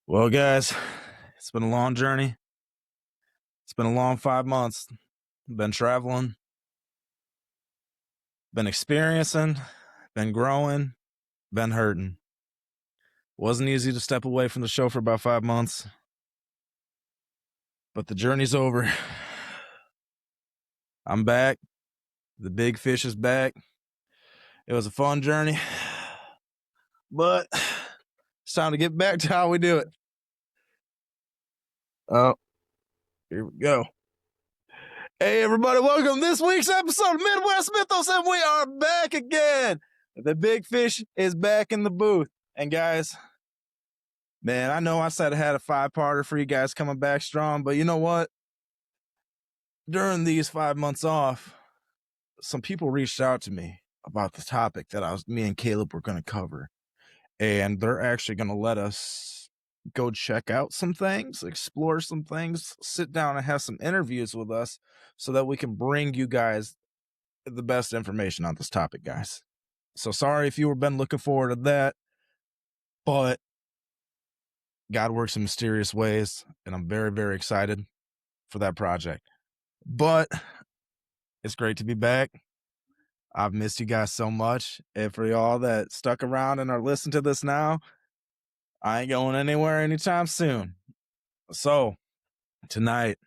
Well, guys, it's been a long journey. It's been a long 5 months. Been traveling, been experiencing, been growing, been hurting. Wasn't easy to step away from the show for about 5 months, but the journey's over. I'm back. The Bigfish is back. It was a fun journey, but it's time to get back to how we do it. Oh, here we go. Hey, everybody, welcome to this week's episode of Midwest Mythos, and we are back again. The Bigfish is back in the booth. And guys, man, I know I said I had a 5-parter for you guys coming back strong, but you know what? During these 5 months off, some people reached out to me about the topic that me and Caleb were going to cover. And they're actually going to let us go check out some things, explore some things, sit down and have some interviews with us so that we can bring you guys the best information on this topic, guys. So sorry if you have been looking forward to that, but God works in mysterious ways, and I'm very, very excited for that project. But it's great to be back. I've missed you guys so much. And for y'all that stuck around and are listening to this now, I ain't going anywhere anytime soon. So tonight,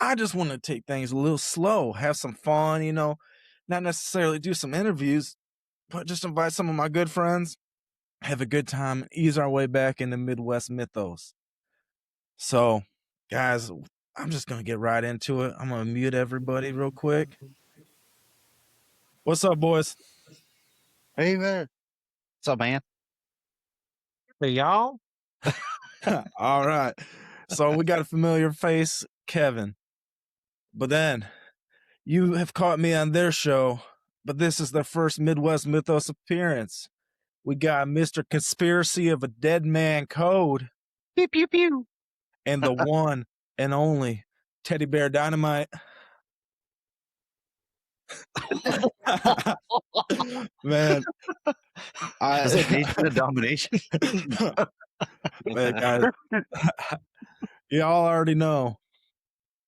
I just want to take things a little slow, have some fun, not necessarily do some interviews, but just invite some of my good friends, have a good time, and ease our way back into Midwest Mythos. So, guys, I'm just going to get right into it. I'm going to mute everybody real quick. What's up, boys? Hey there. What's up, man? Hey, y'all. All right. So we got a familiar face, Kevin. But then you have caught me on their show, but this is their first Midwest Mythos appearance. We got Mr. Conspiracy of a Dead Man Code. Pew, pew, pew. And the one and only Teddy Bear Dynamite. Man, Is it Nation of Domination? Man, guys, y'all already know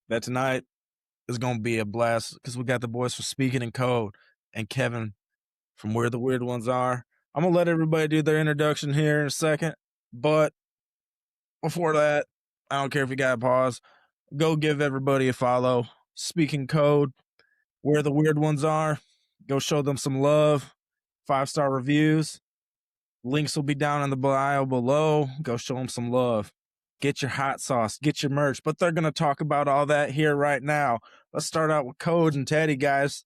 that tonight is going to be a blast because we got the boys for Speaking in Code and Kevin from Where the Weird Ones Are. I'm going to let everybody do their introduction here in a second, but before that, I don't care if you got to pause. Go give everybody a follow. Speaking Code, Where the Weird Ones Are. Go show them some love. 5-star reviews. Links will be down in the bio below. Go show them some love. Get your hot sauce. Get your merch. But they're going to talk about all that here right now. Let's start out with Code and Teddy, guys.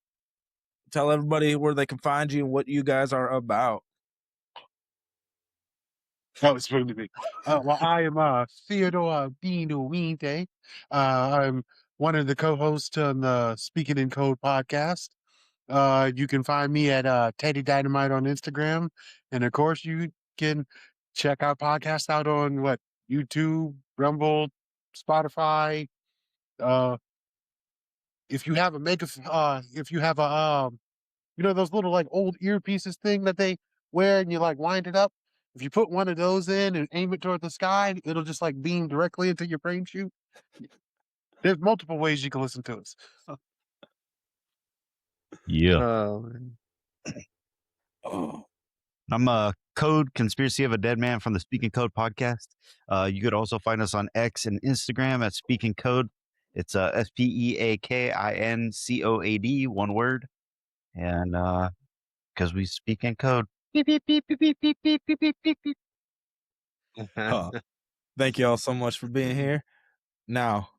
Tell everybody where they can find you and what you guys are about. That was supposed to be. Well, I am Theodore Bino Winte. I'm one of the co-hosts on the Speaking in Code podcast. You can find me at Teddy Dynamite on Instagram. And of course, you can check our podcast out on YouTube, Rumble, Spotify. If you have those little like old earpieces thing that they wear and you like wind it up. If you put one of those in and aim it toward the sky, it'll just like beam directly into your brain chute. There's multiple ways you can listen to us. Yeah. Oh. I'm a Code Conspiracy of a Dead Man from the Speaking Code podcast. You could also find us on X and Instagram at Speaking Code. It's SPEAKINCOAD, one word. And because we speak in code. Beep, beep, beep, beep, beep, beep, beep, beep, beep, beep, beep. Thank you all so much for being here. Now,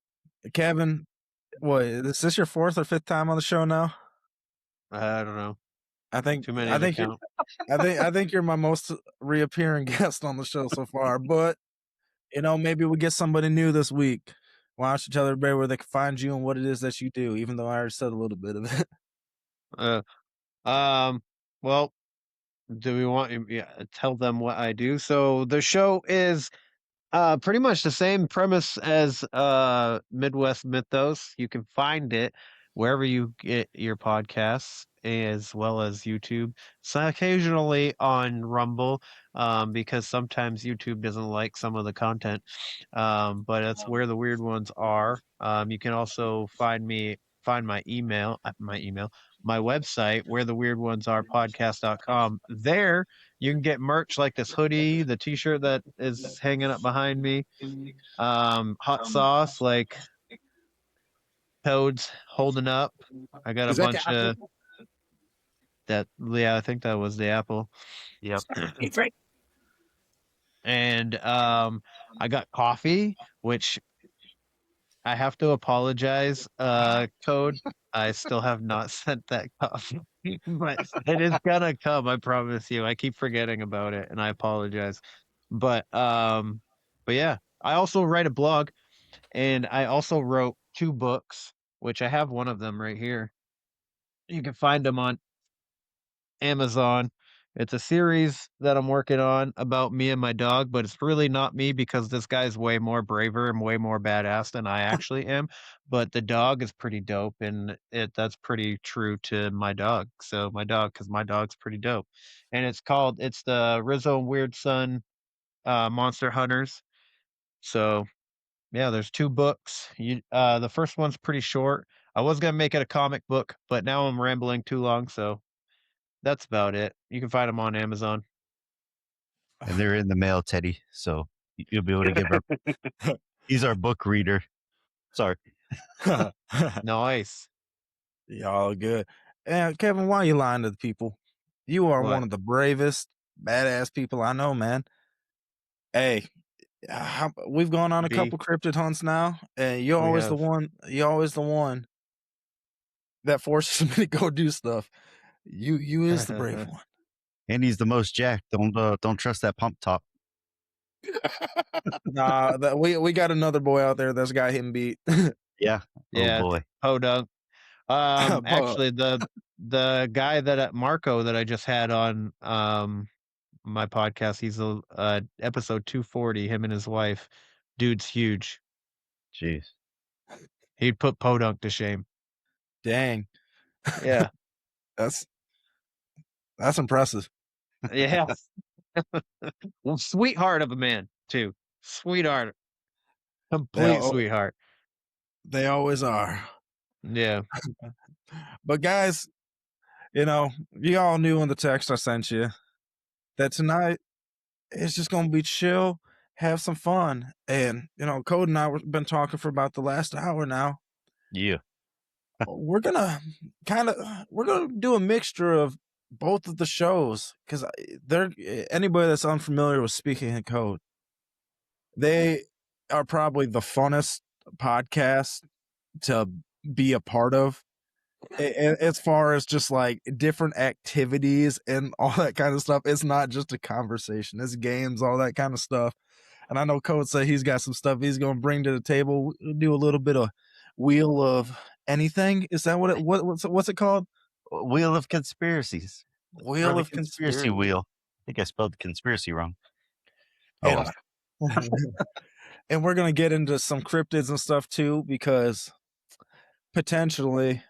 Kevin, is this your 4th or 5th time on the show now? I don't know. I think Too many I to think count. I think you're my most reappearing guest on the show so far. But maybe we get somebody new this week. Why don't you tell everybody where they can find you and what it is that you do? Even though I already said a little bit of it. Well, do we want to tell them what I do? So the show is pretty much the same premise as Midwest Mythos. You can find it wherever you get your podcasts, as well as YouTube. So occasionally on Rumble, because sometimes YouTube doesn't like some of the content. But that's where the weird ones are. You can also find my email, my website, where the weird ones are podcast.com. There you can get merch like this hoodie, the t-shirt that is hanging up behind me, hot sauce like Toad's holding up. I got a Is that the bunch apple? of that. Yeah, I think that was the apple. Yep. It's right. And I got coffee, which I have to apologize, Code. I still have not sent that coffee, but it is gonna come. I promise you. I keep forgetting about it, and I apologize. But yeah, I also write a blog, and I also wrote 2 books, which I have one of them right here. You can find them on Amazon. It's a series that I'm working on about me and my dog, but it's really not me because this guy's way more braver and way more badass than I actually am. But the dog is pretty dope, and that's pretty true to my dog. So because my dog's pretty dope, and it's the Rizzo and Weird Son Monster Hunters. So yeah, there's 2 books. The first one's pretty short. I was gonna make it a comic book, but now I'm rambling too long, so that's about it. You can find them on Amazon. And they're in the mail, Teddy. So you'll be able to give our. He's our book reader. Sorry. Nice. Y'all good. And Kevin, why are you lying to the people? You are What? one of the bravest, badass people I know, man. Hey, we've gone on a B. couple cryptid hunts now, and you're We always the have. one. You're always the one that forces me to go do stuff. You is the brave one. And he's the most jacked. Don't trust that pump top. Nah, we got another boy out there that's got him beat. Yeah. Yeah. Oh boy. Podunk. But- Actually, the guy Marco that I just had on my podcast, he's episode 240. Him and his wife. Dude's huge. Jeez. He'd put Podunk to shame. Dang, Yeah. that's impressive. Yeah. Well, sweetheart of a man too. Sweetheart. Complete al- sweetheart. They always are. Yeah. But guys, you all knew in the text I sent you that tonight it's just gonna be chill, have some fun, and Code and I have been talking for about the last hour now. Yeah. We're gonna do a mixture of both of the shows because anybody that's unfamiliar with Speaking in Code, they are probably the funnest podcast to be a part of as far as just like different activities and all that kind of stuff. It's not just a conversation, it's games, all that kind of stuff. And I know Code said he's got some stuff he's going to bring to the table. We'll do a little bit of wheel of anything. Is that what's it called? Wheel of conspiracies. Wheel Or the of conspiracy wheel. I think I spelled conspiracy wrong. Oh, And, and we're going to get into some cryptids and stuff too, because potentially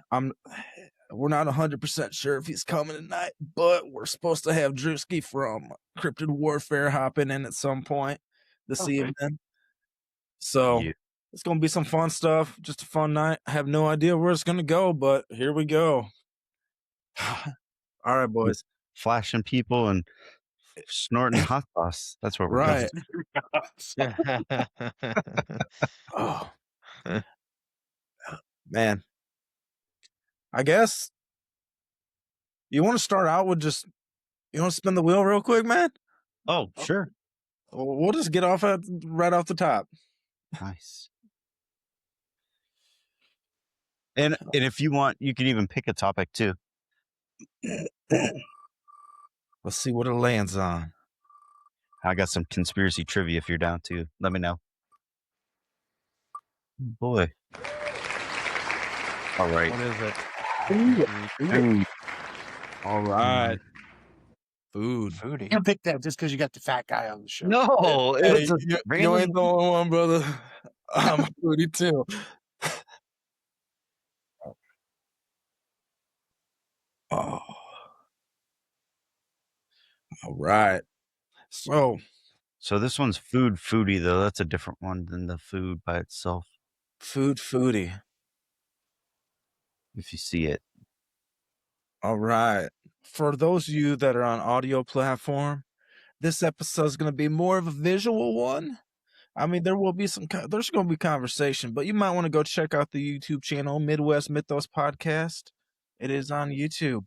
we're not 100% sure if he's coming tonight, but we're supposed to have Drewski from Cryptid Warfare hopping in at some point this evening. So yeah. it's going to be some fun stuff. Just a fun night. I have no idea where it's going to go, but here we go. All right, boys. Flashing people and snorting hot sauce. That's where we're Right. going. Oh, man. I guess you want to start out with you want to spin the wheel real quick, man? Oh, sure. We'll just get right off the top. Nice. And if you want, you can even pick a topic too. Let's see what it lands on. I got some conspiracy trivia if you're down to. Let me know. Boy. All right. What is it? Food. All right. Food. Foodie. You picked that just because you got the fat guy on the show. No, Hey, it's a you random- ain't the only one, brother. I'm a foodie too. Oh, all right. So, So this one's food foodie though. That's a different one than the food by itself. food foodie. If you see it, All right. For those of you that are on audio platform, this episode is going to be more of a visual one. I mean, there will be there's going to be conversation, but you might want to go check out the YouTube channel, Midwest Mythos Podcast. It is on YouTube.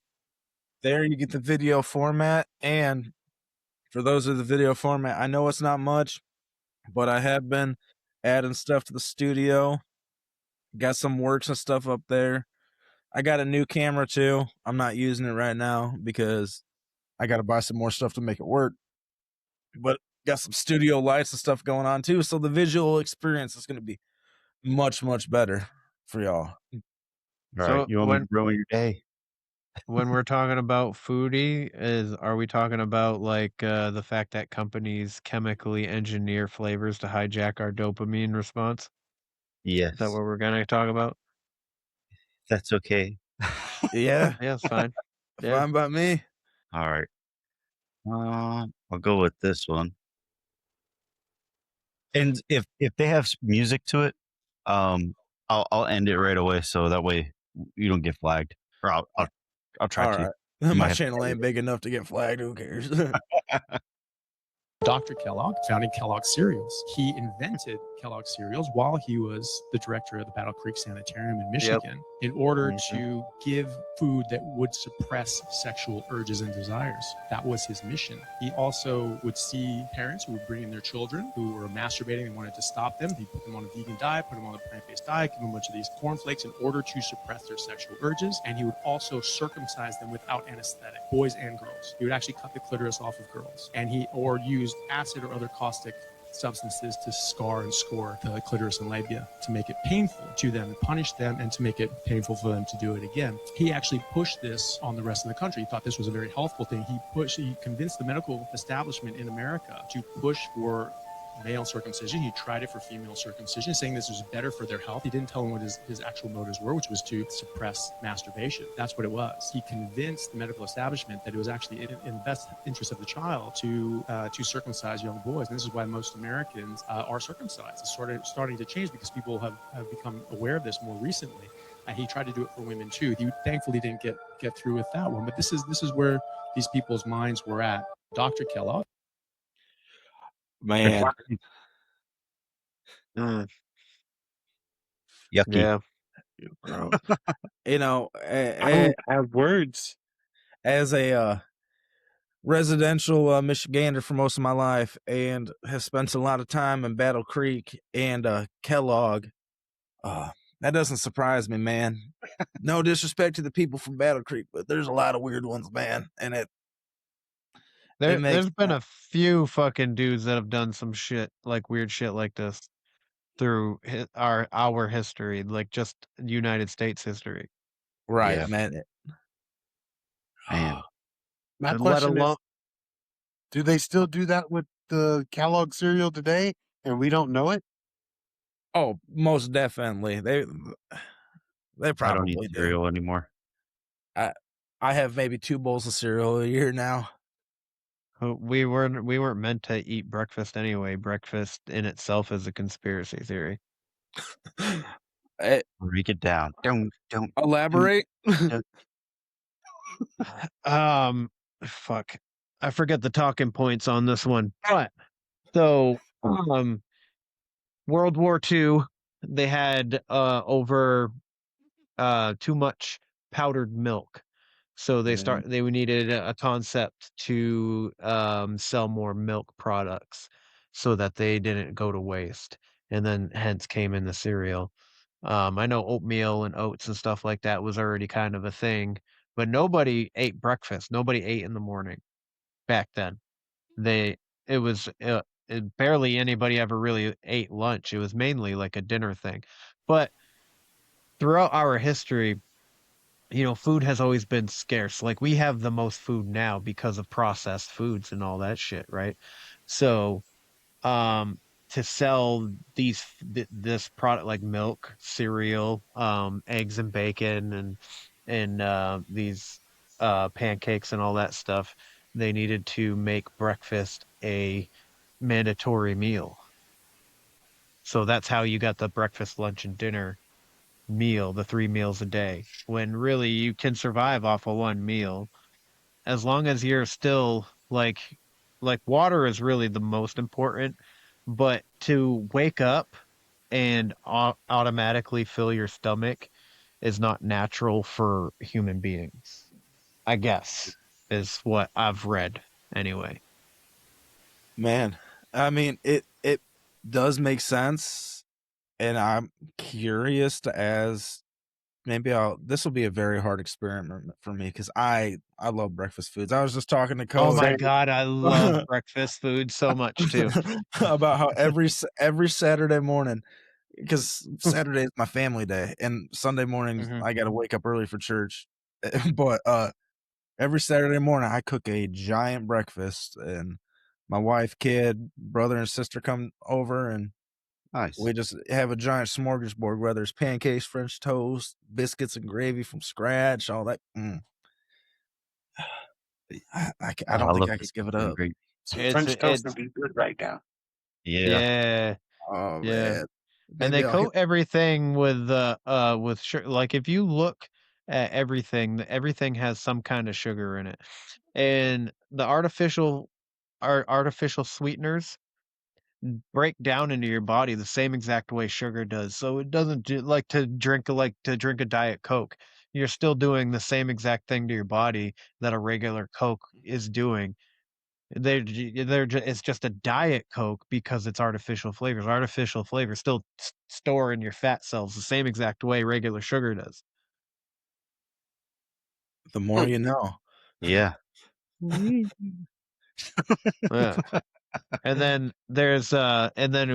There you get the video format. And for those of the video format, I know it's not much, but I have been adding stuff to the studio. Got some works and stuff up there. I got a new camera too. I'm not using it right now because I got to buy some more stuff to make it work. But got some studio lights and stuff going on too. So the visual experience is going to be much, much better for y'all. all So right. You want me to ruin your day? when we're talking about foodie, are we talking about like the fact that companies chemically engineer flavors to hijack our dopamine response? Yes. Is that what we're gonna talk about? That's okay. Yeah. Yeah, it's fine. Yeah. Fine by me. All right. I'll go with this one. And if they have music to it, I'll end it right away so that way you don't get flagged. Or I'll try All to. right. You might My have to channel edit ain't big enough to get flagged. Who cares? Dr. Kellogg founded Kellogg Cereals. He invented Kellogg Cereals while he was the director of the Battle Creek Sanitarium in Michigan in order to give food that would suppress sexual urges and desires. That was his mission. He also would see parents who would bring in their children who were masturbating and wanted to stop them. He'd put them on a vegan diet, put them on a plant-based diet, give them a bunch of these cornflakes in order to suppress their sexual urges. And he would also circumcise them without anesthetic, boys and girls. He would actually cut the clitoris off of girls, and or use acid or other caustic substances to scar and score the clitoris and labia to make it painful to them and punish them and to make it painful for them to do it again. He actually pushed this on the rest of the country. He thought this was a very healthful thing. He convinced the medical establishment in America to push for male circumcision. He tried it for female circumcision, saying this was better for their health. He didn't tell them what his actual motives were, which was to suppress masturbation. That's what it was. He convinced the medical establishment that it was actually in the best interest of the child to circumcise young boys. And this is why most Americans are circumcised. It's sort of starting to change because people have become aware of this more recently. He tried to do it for women too. He thankfully didn't get through with that one. But this is where these people's minds were at. Dr. Kellogg. Man. Mm, Yucky. yeah. Bro. You know, I don't have words. as a residential Michigander for most of my life and have spent a lot of time in Battle Creek and Kellogg, that doesn't surprise me, man. No disrespect to the people from Battle Creek, but there's a lot of weird ones, man. And makes There's been a few fucking dudes that have done some shit, like weird shit like this through our history, like just United States history. right, Yeah. man. Man. My Let question is, alone do they still do that with the Kellogg cereal today and we don't know it? Oh, most definitely. They I don't eat probably do. cereal anymore. I have maybe 2 bowls of cereal a year now. we weren't meant to eat breakfast anyway. Breakfast in itself is a conspiracy theory. Break it down. Don't Elaborate. Fuck. I forget the talking points on this one. But so World War II, they had over too much powdered milk. So they needed a concept to sell more milk products so that they didn't go to waste. And then hence came in the cereal. I know oatmeal and oats and stuff like that was already kind of a thing, but nobody ate breakfast. Nobody ate in the morning back then. Barely anybody ever really ate lunch. It was mainly like a dinner thing. But throughout our history, food has always been scarce. Like we have the most food now because of processed foods and all that shit, right? So, to sell this product like milk, cereal, eggs and bacon and these pancakes and all that stuff, they needed to make breakfast a mandatory meal. So that's how you got the breakfast, lunch, and dinner meal, the 3 meals a day, when really you can survive off of one meal as long as you're still like water is really the most important, but to wake up and automatically fill your stomach is not natural for human beings, I guess, is what I've read anyway. Man, I mean, it does make sense, and I'm curious to as maybe this will be a very hard experiment for me because I love breakfast foods. I was just talking to Oh Code my God, I love breakfast food so much too. about how every Saturday morning, because Saturday is my family day, and Sunday mornings Mhm. I got to wake up early for church. But every Saturday morning I cook a giant breakfast, and my wife, kid, brother, and sister come over, and Nice. we just have a giant smorgasbord, whether it's pancakes, French toast, biscuits and gravy from scratch, all that. I don't think love I could give it up. Great. Some It's French toast it's would be good right now. Yeah. yeah, Oh yeah. man, And they maybe I'll hit. coat everything with sugar. Like if you look at everything has some kind of sugar in it. And the artificial sweeteners break down into your body the same exact way sugar does. So it doesn't like to drink a Diet Coke. You're still doing the same exact thing to your body that a regular Coke is doing. It's just a Diet Coke because it's artificial flavors. Artificial flavors still store in your fat cells the same exact way regular sugar does. The more you know. Yeah. Yeah. And then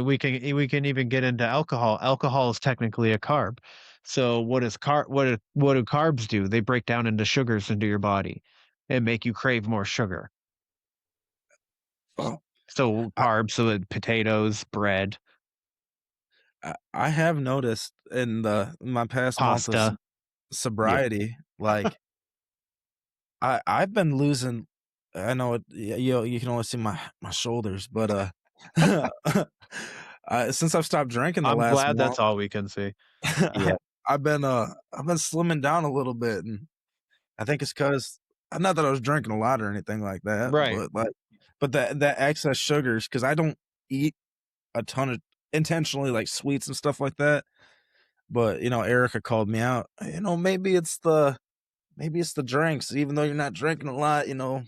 we can even get into alcohol. Alcohol is technically a carb. So what do carbs do? They break down into sugars into your body and make you crave more sugar. Oh, So I, carbs, so that potatoes, bread, I have noticed in my past month of pasta. sobriety, like I've been losing. I know you can only see my shoulders, but since I've stopped drinking the I'm last glad month, that's all we can see. Yeah. I've been slimming down a little bit, and I think it's because not that I was drinking a lot or anything like that, Right. but that excess sugars, because I don't eat a ton of intentionally like sweets and stuff like that. But Erica called me out. Maybe it's the drinks, even though you're not drinking a lot. Yeah.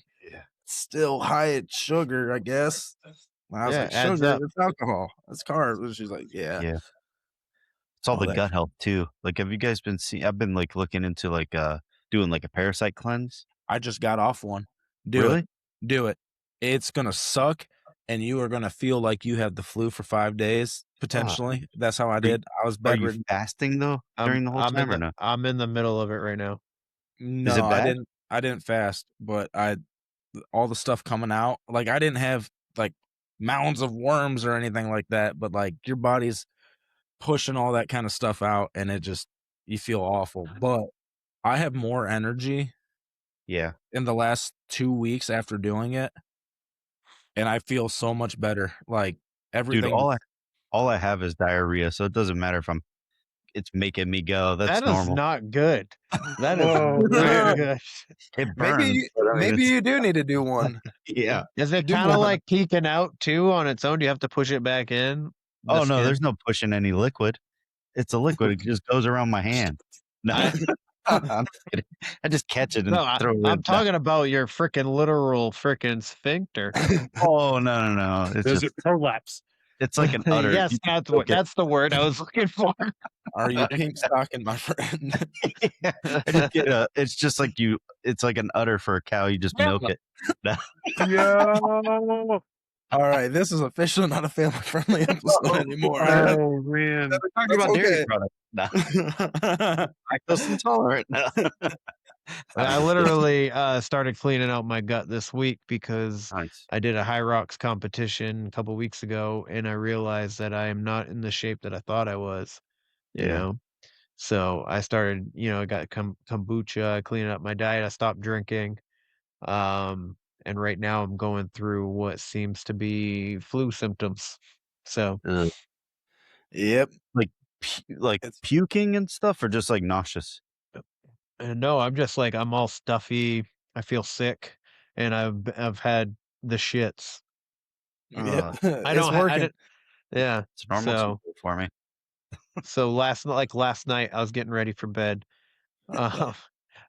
It's still high in sugar, I guess. And I was Yeah, like, adds sugar, up. it's alcohol, it's carbs. And she's like, yeah, Yeah. It's all all the that. gut health too. Like, have you guys been seeing? I've been like looking into like doing like a parasite cleanse. I just got off one. Really? Do it. It's gonna suck, and you are gonna feel like you have the flu for 5 days Ah. potentially. That's how I Are you, did. I was are you bedridden. fasting though during the whole time or no? I'm in the middle of it right now. Is No, it bad? I didn't fast, but all the stuff coming out, like I didn't have like mounds of worms or anything like that, but like your body's pushing all that kind of stuff out, and you feel awful. But I have more energy Yeah. in the last 2 weeks after doing it, and I feel so much better. Like Dude, everything. all I have is diarrhea, so it doesn't matter if it's making me go. That's That is normal. not good. That is Whoa, not man. good. It burns. But I mean, Maybe you do need to do one. yeah. Is it Do kind of one. like peeking out too on its own? Do you have to push it back in? The Oh no, skin? there's no pushing any liquid. It's a liquid. It just goes around my hand. No, I- I'm just kidding. I just catch it and No, throw it I'm in. talking about your freaking literal freaking sphincter. Oh no! It's Does just it prolapse? it's like an udder. Yes, You just choke it. that's the word I was looking for. Are you pink stocking, my friend? Yeah, I just get it's just like it's like an udder for a cow. You just milk it. No. Yeah. All right, this is officially not a family friendly episode anymore. Oh man. We're talking That's about dairy okay. products. No, lactose intolerant. No. I literally started cleaning out my gut this week because Nice. I did a high rocks competition a couple weeks ago, and I realized that I am not in the shape that I thought I was. You Yeah. know, So I started, I got kombucha, cleaning up my diet. I stopped drinking. And right now I'm going through what seems to be flu symptoms. So Ugh. Yep. Like It's puking and stuff, or just like nauseous? no, I'm just like I'm all stuffy. I feel sick, and I've had the shits. yep. I It's don't. I working. didn't. Yeah. It's normal So for me. last night I was getting ready for bed. Um,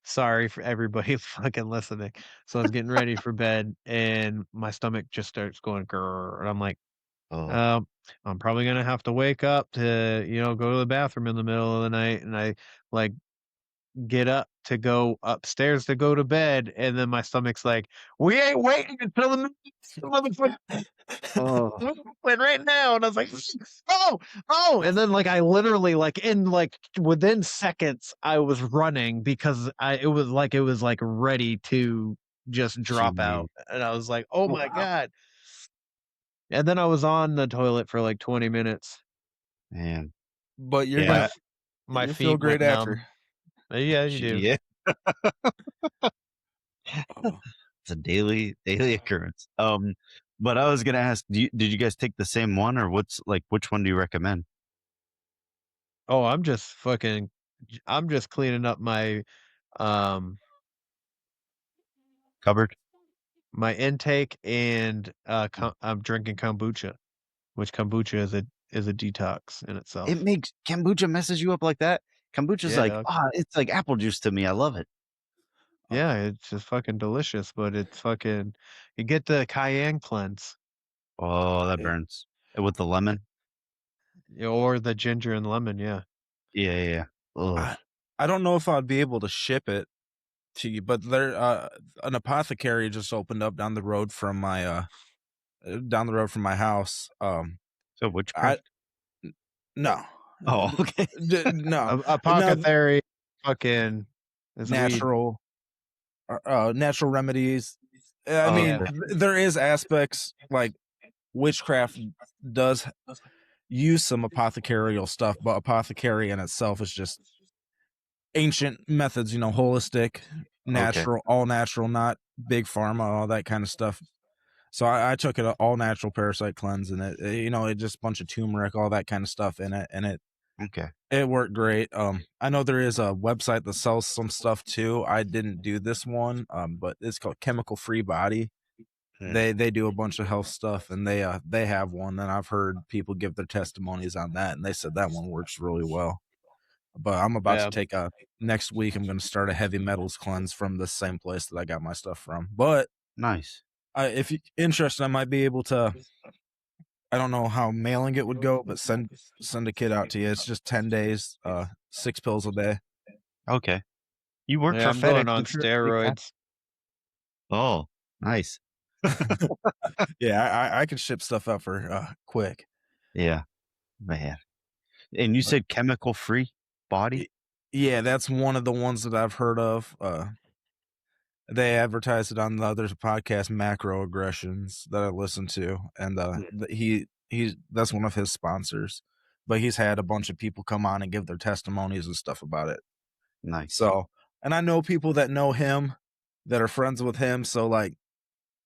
sorry for everybody fucking listening. So I was getting ready for bed, and my stomach just starts going grrr, and I'm like, Oh, um, I'm probably gonna have to wake up to, go to the bathroom in the middle of the night, and I like get up to go upstairs to go to bed, and then my stomach's like, "We ain't waiting until the motherfucker oh, went right now," and I was like, "Oh, oh!" And then like I literally within seconds I was running because it was like ready to just drop gee, out, and I was like, "Oh my god!" And then I was on the toilet for like 20 minutes. man. But you're My Yeah, gonna f- my you feel feet great went after. numb. Yeah, you do. yeah. Oh. It's a daily occurrence. But I was gonna ask, did you guys take the same one, or which one do you recommend? Oh, I'm just cleaning up um Cupboard? my intake, and I'm drinking kombucha, which kombucha is a detox in It itself. makes kombucha messes you up like that. Kombucha's Yeah, like, dog. it's like apple juice to me. I love it. Yeah, it's just fucking delicious, but it's fucking you get the cayenne cleanse Oh, that Yeah. burns. With the lemon. or the ginger and lemon, yeah. Yeah, yeah, yeah. Ugh. I don't know if I'd be able to ship it to you, but there an apothecary just opened up down the road from my house. So I witchcraft? no. Oh, okay. No. No, Apothecary fucking is weed. natural natural remedies. I Oh, mean, Yeah. okay. there is aspects like witchcraft does use some apothecarial stuff, but apothecary in itself is just ancient methods, holistic, Okay. natural, all natural, not big pharma, all that kind of stuff. So I took it all natural parasite cleanse, and it just a bunch of turmeric, all that kind of stuff in it, and Okay. it worked great. I know there is a website that sells some stuff too. I didn't do this one, but it's called Chemical Free Body. Hmm. They do a bunch of health stuff, and they have one, and I've heard people give their testimonies on that, and they said that one works really well. But I'm about to Yeah. take a next week. I'm going to start a heavy metals cleanse from the same place that I got my stuff from. But Nice. if you're interested, I might be able to. I don't know how mailing it would go, but send a kit out to you. It's just 10 days, 6 pills a day. Okay. You work Yeah, for I'm going FedEx. on I'm sure it's pretty fast. steroids. Oh, nice. Yeah, I can ship stuff out for quick. Yeah, man. And you But said chemical free body? yeah, that's one of the ones that I've heard of. They advertise it on there's a podcast, Macroaggressions, that I listen to, and he's that's one of his sponsors. But he's had a bunch of people come on and give their testimonies and stuff about it. Nice. So, and I know people that know him that are friends with him. So, like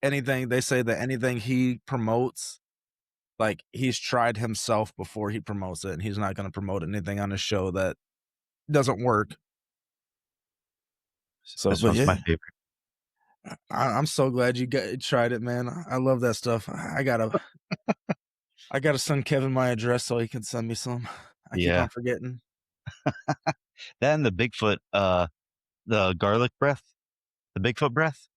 they say that anything he promotes, like he's tried himself before he promotes it, and he's not going to promote anything on his show that doesn't work. So, This but one's my yeah, favorite. I'm so glad you tried it, man. I love that stuff. I gotta send Kevin my address so he can send me some. I keep Yeah. on forgetting. That and the Bigfoot, the garlic breath, the Bigfoot breath.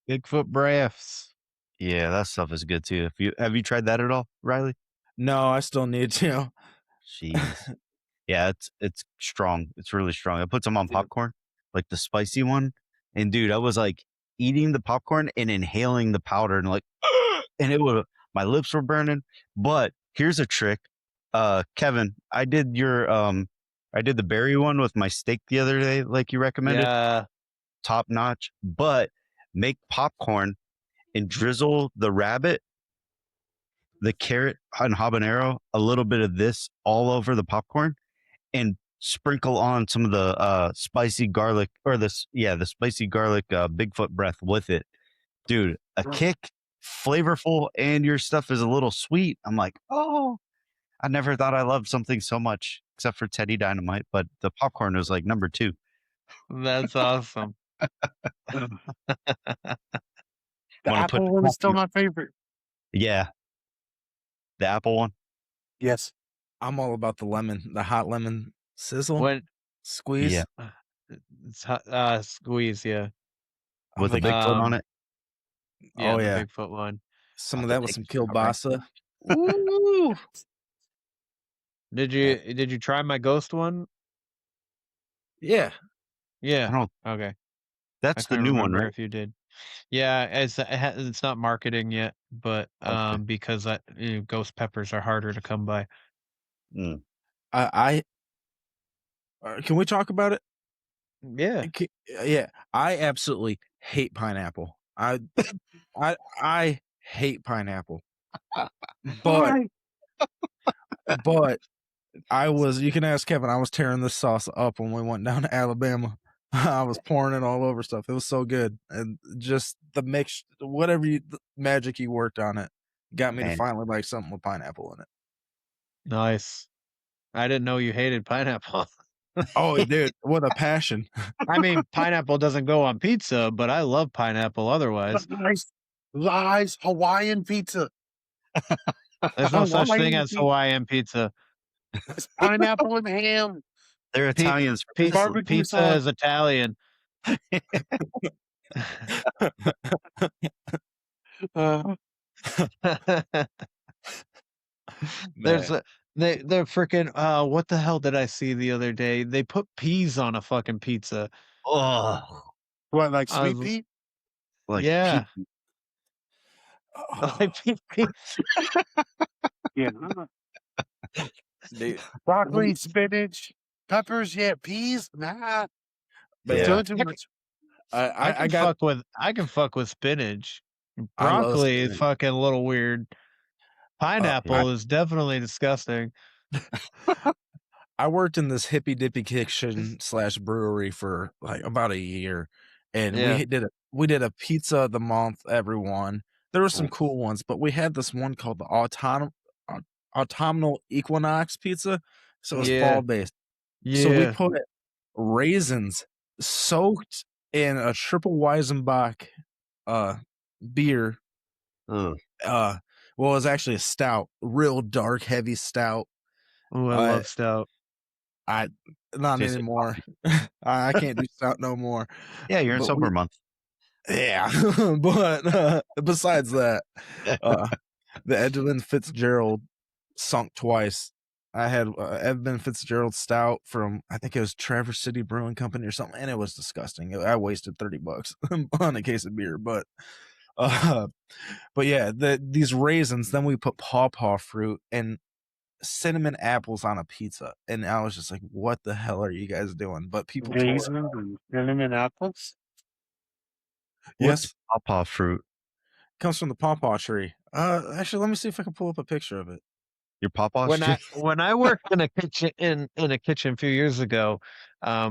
Bigfoot breaths. Yeah, that stuff is good too. Have you tried that at all, Riley? No, I still need to. Jeez. Yeah, it's strong. It's really strong. I put some on popcorn, like the spicy one. And dude, I was like eating the popcorn and inhaling the powder and like and my lips were burning. But here's a trick. Kevin, I did the berry one with my steak the other day, like you recommended. Yeah. Top notch. But make popcorn and drizzle the rabbit, the carrot and habanero, a little bit of this all over the popcorn, and sprinkle on some of the spicy garlic or the spicy garlic Bigfoot breath with it. Dude, a kick, flavorful, and your stuff is a little sweet. I'm like, oh, I never thought I loved something so much, except for Teddy Dynamite, but the popcorn was like number 2. That's awesome. The Wanna put apple one is still my favorite. Yeah. The apple one? Yes. I'm all about the hot lemon sizzle When squeeze. Yeah. it's squeeze, yeah. I'm With a like, Bigfoot on it? Yeah, Oh, the yeah. Bigfoot one. some I'll of have that to with take some a shot right kielbasa. Ooh. Did Yeah. you try my ghost one? Yeah. I Yeah. don't Okay. I That's the couldn't new one, remember right? if you did. Yeah, it's not marketing yet, but Okay. because ghost peppers are harder to come by. Mm. I can we talk about it? Yeah. Yeah, I absolutely hate pineapple. I hate pineapple. But Why? but you can ask Kevin, I was tearing this sauce up when we went down to Alabama. I was pouring it all over stuff. It was so good. And just the mix, the magic you worked on it got me to Man. finally like something with pineapple in it. Nice. I didn't know you hated pineapple. Oh, dude, what a passion. I mean, pineapple doesn't go on pizza, but I love pineapple otherwise. Lies. Hawaiian pizza. There's no such thing Hawaiian as Hawaiian pizza. It's pineapple and ham. They're Pi- Italians for pi- pizza. Barbecue Pizza sauce. is Italian. Uh, There's Man. they're freaking what the hell did I see the other day? They put peas on a fucking pizza. Oh, what, like I sweet was- pea? like Yeah. Oh, Like pea. Yeah. dude. Broccoli, spinach, peppers. Yeah, peas. Nah. But Yeah. yeah, Doing too much. I I got can fuck with spinach. I love Broccoli is spinach. fucking a little weird. Pineapple is definitely disgusting. I worked in this hippy dippy kitchen / brewery for like about a year, and Yeah. we did a pizza of the month every one. There were some cool ones, but we had this one called the autumnal equinox pizza, so it was Yeah. fall based. Yeah. So we put raisins soaked in a triple Weizenbach beer. Ugh. Well, it was actually a stout, real dark, heavy stout. Oh, I love stout. I not Tastes like anymore. I can't do stout no more. Yeah, you're in But sober month. Yeah, but besides that, the Edmund Fitzgerald sunk twice. I had Edmund Fitzgerald stout from I think it was Traverse City Brewing Company or something, and it was disgusting. I wasted $30 on a case of beer, but yeah, these raisins. Then we put pawpaw fruit and cinnamon apples on a pizza, and I was just like, "What the hell are you guys doing?" But people tore it. Raisins and cinnamon apples. Yes, Pawpaw fruit. comes from the pawpaw tree. Actually, let me see if I can pull up a picture of it. Your pawpaw When tree? I worked in a kitchen in a kitchen a few years ago,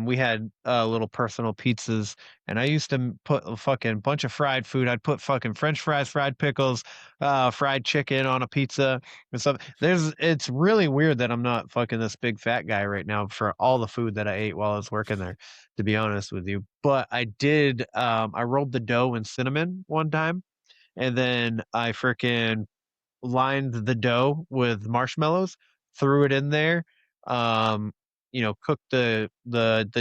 we had little personal pizzas, and I used to put a fucking bunch of fried food. I'd put fucking French fries, fried pickles, fried chicken on a pizza and stuff. It's really weird that I'm not fucking this big fat guy right now for all the food that I ate while I was working there, to be honest with you. But I did. I rolled the dough in cinnamon one time, and then I freaking lined the dough with marshmallows, threw it in there, cooked the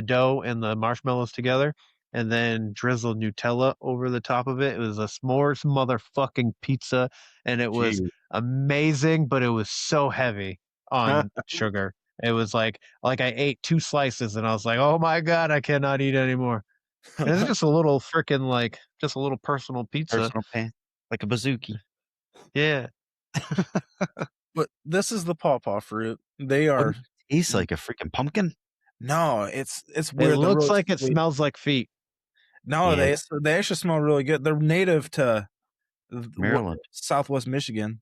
dough and the marshmallows together, and then drizzled Nutella over the top of it. It was a s'mores motherfucking pizza, and it was Gee. amazing, but it was so heavy on sugar. It was like I ate 2 slices and I was like, "Oh my god, I cannot eat anymore." And it's just a little freaking just a little personal pizza. Personal pan. Like a bazooki. Yeah. But this is the pawpaw fruit. They What are does it taste like? A freaking pumpkin? no, it's It weird. They're looks really like it sweet. smells like feet. No, Yeah. they actually smell really good. They're native to Maryland. Southwest Michigan.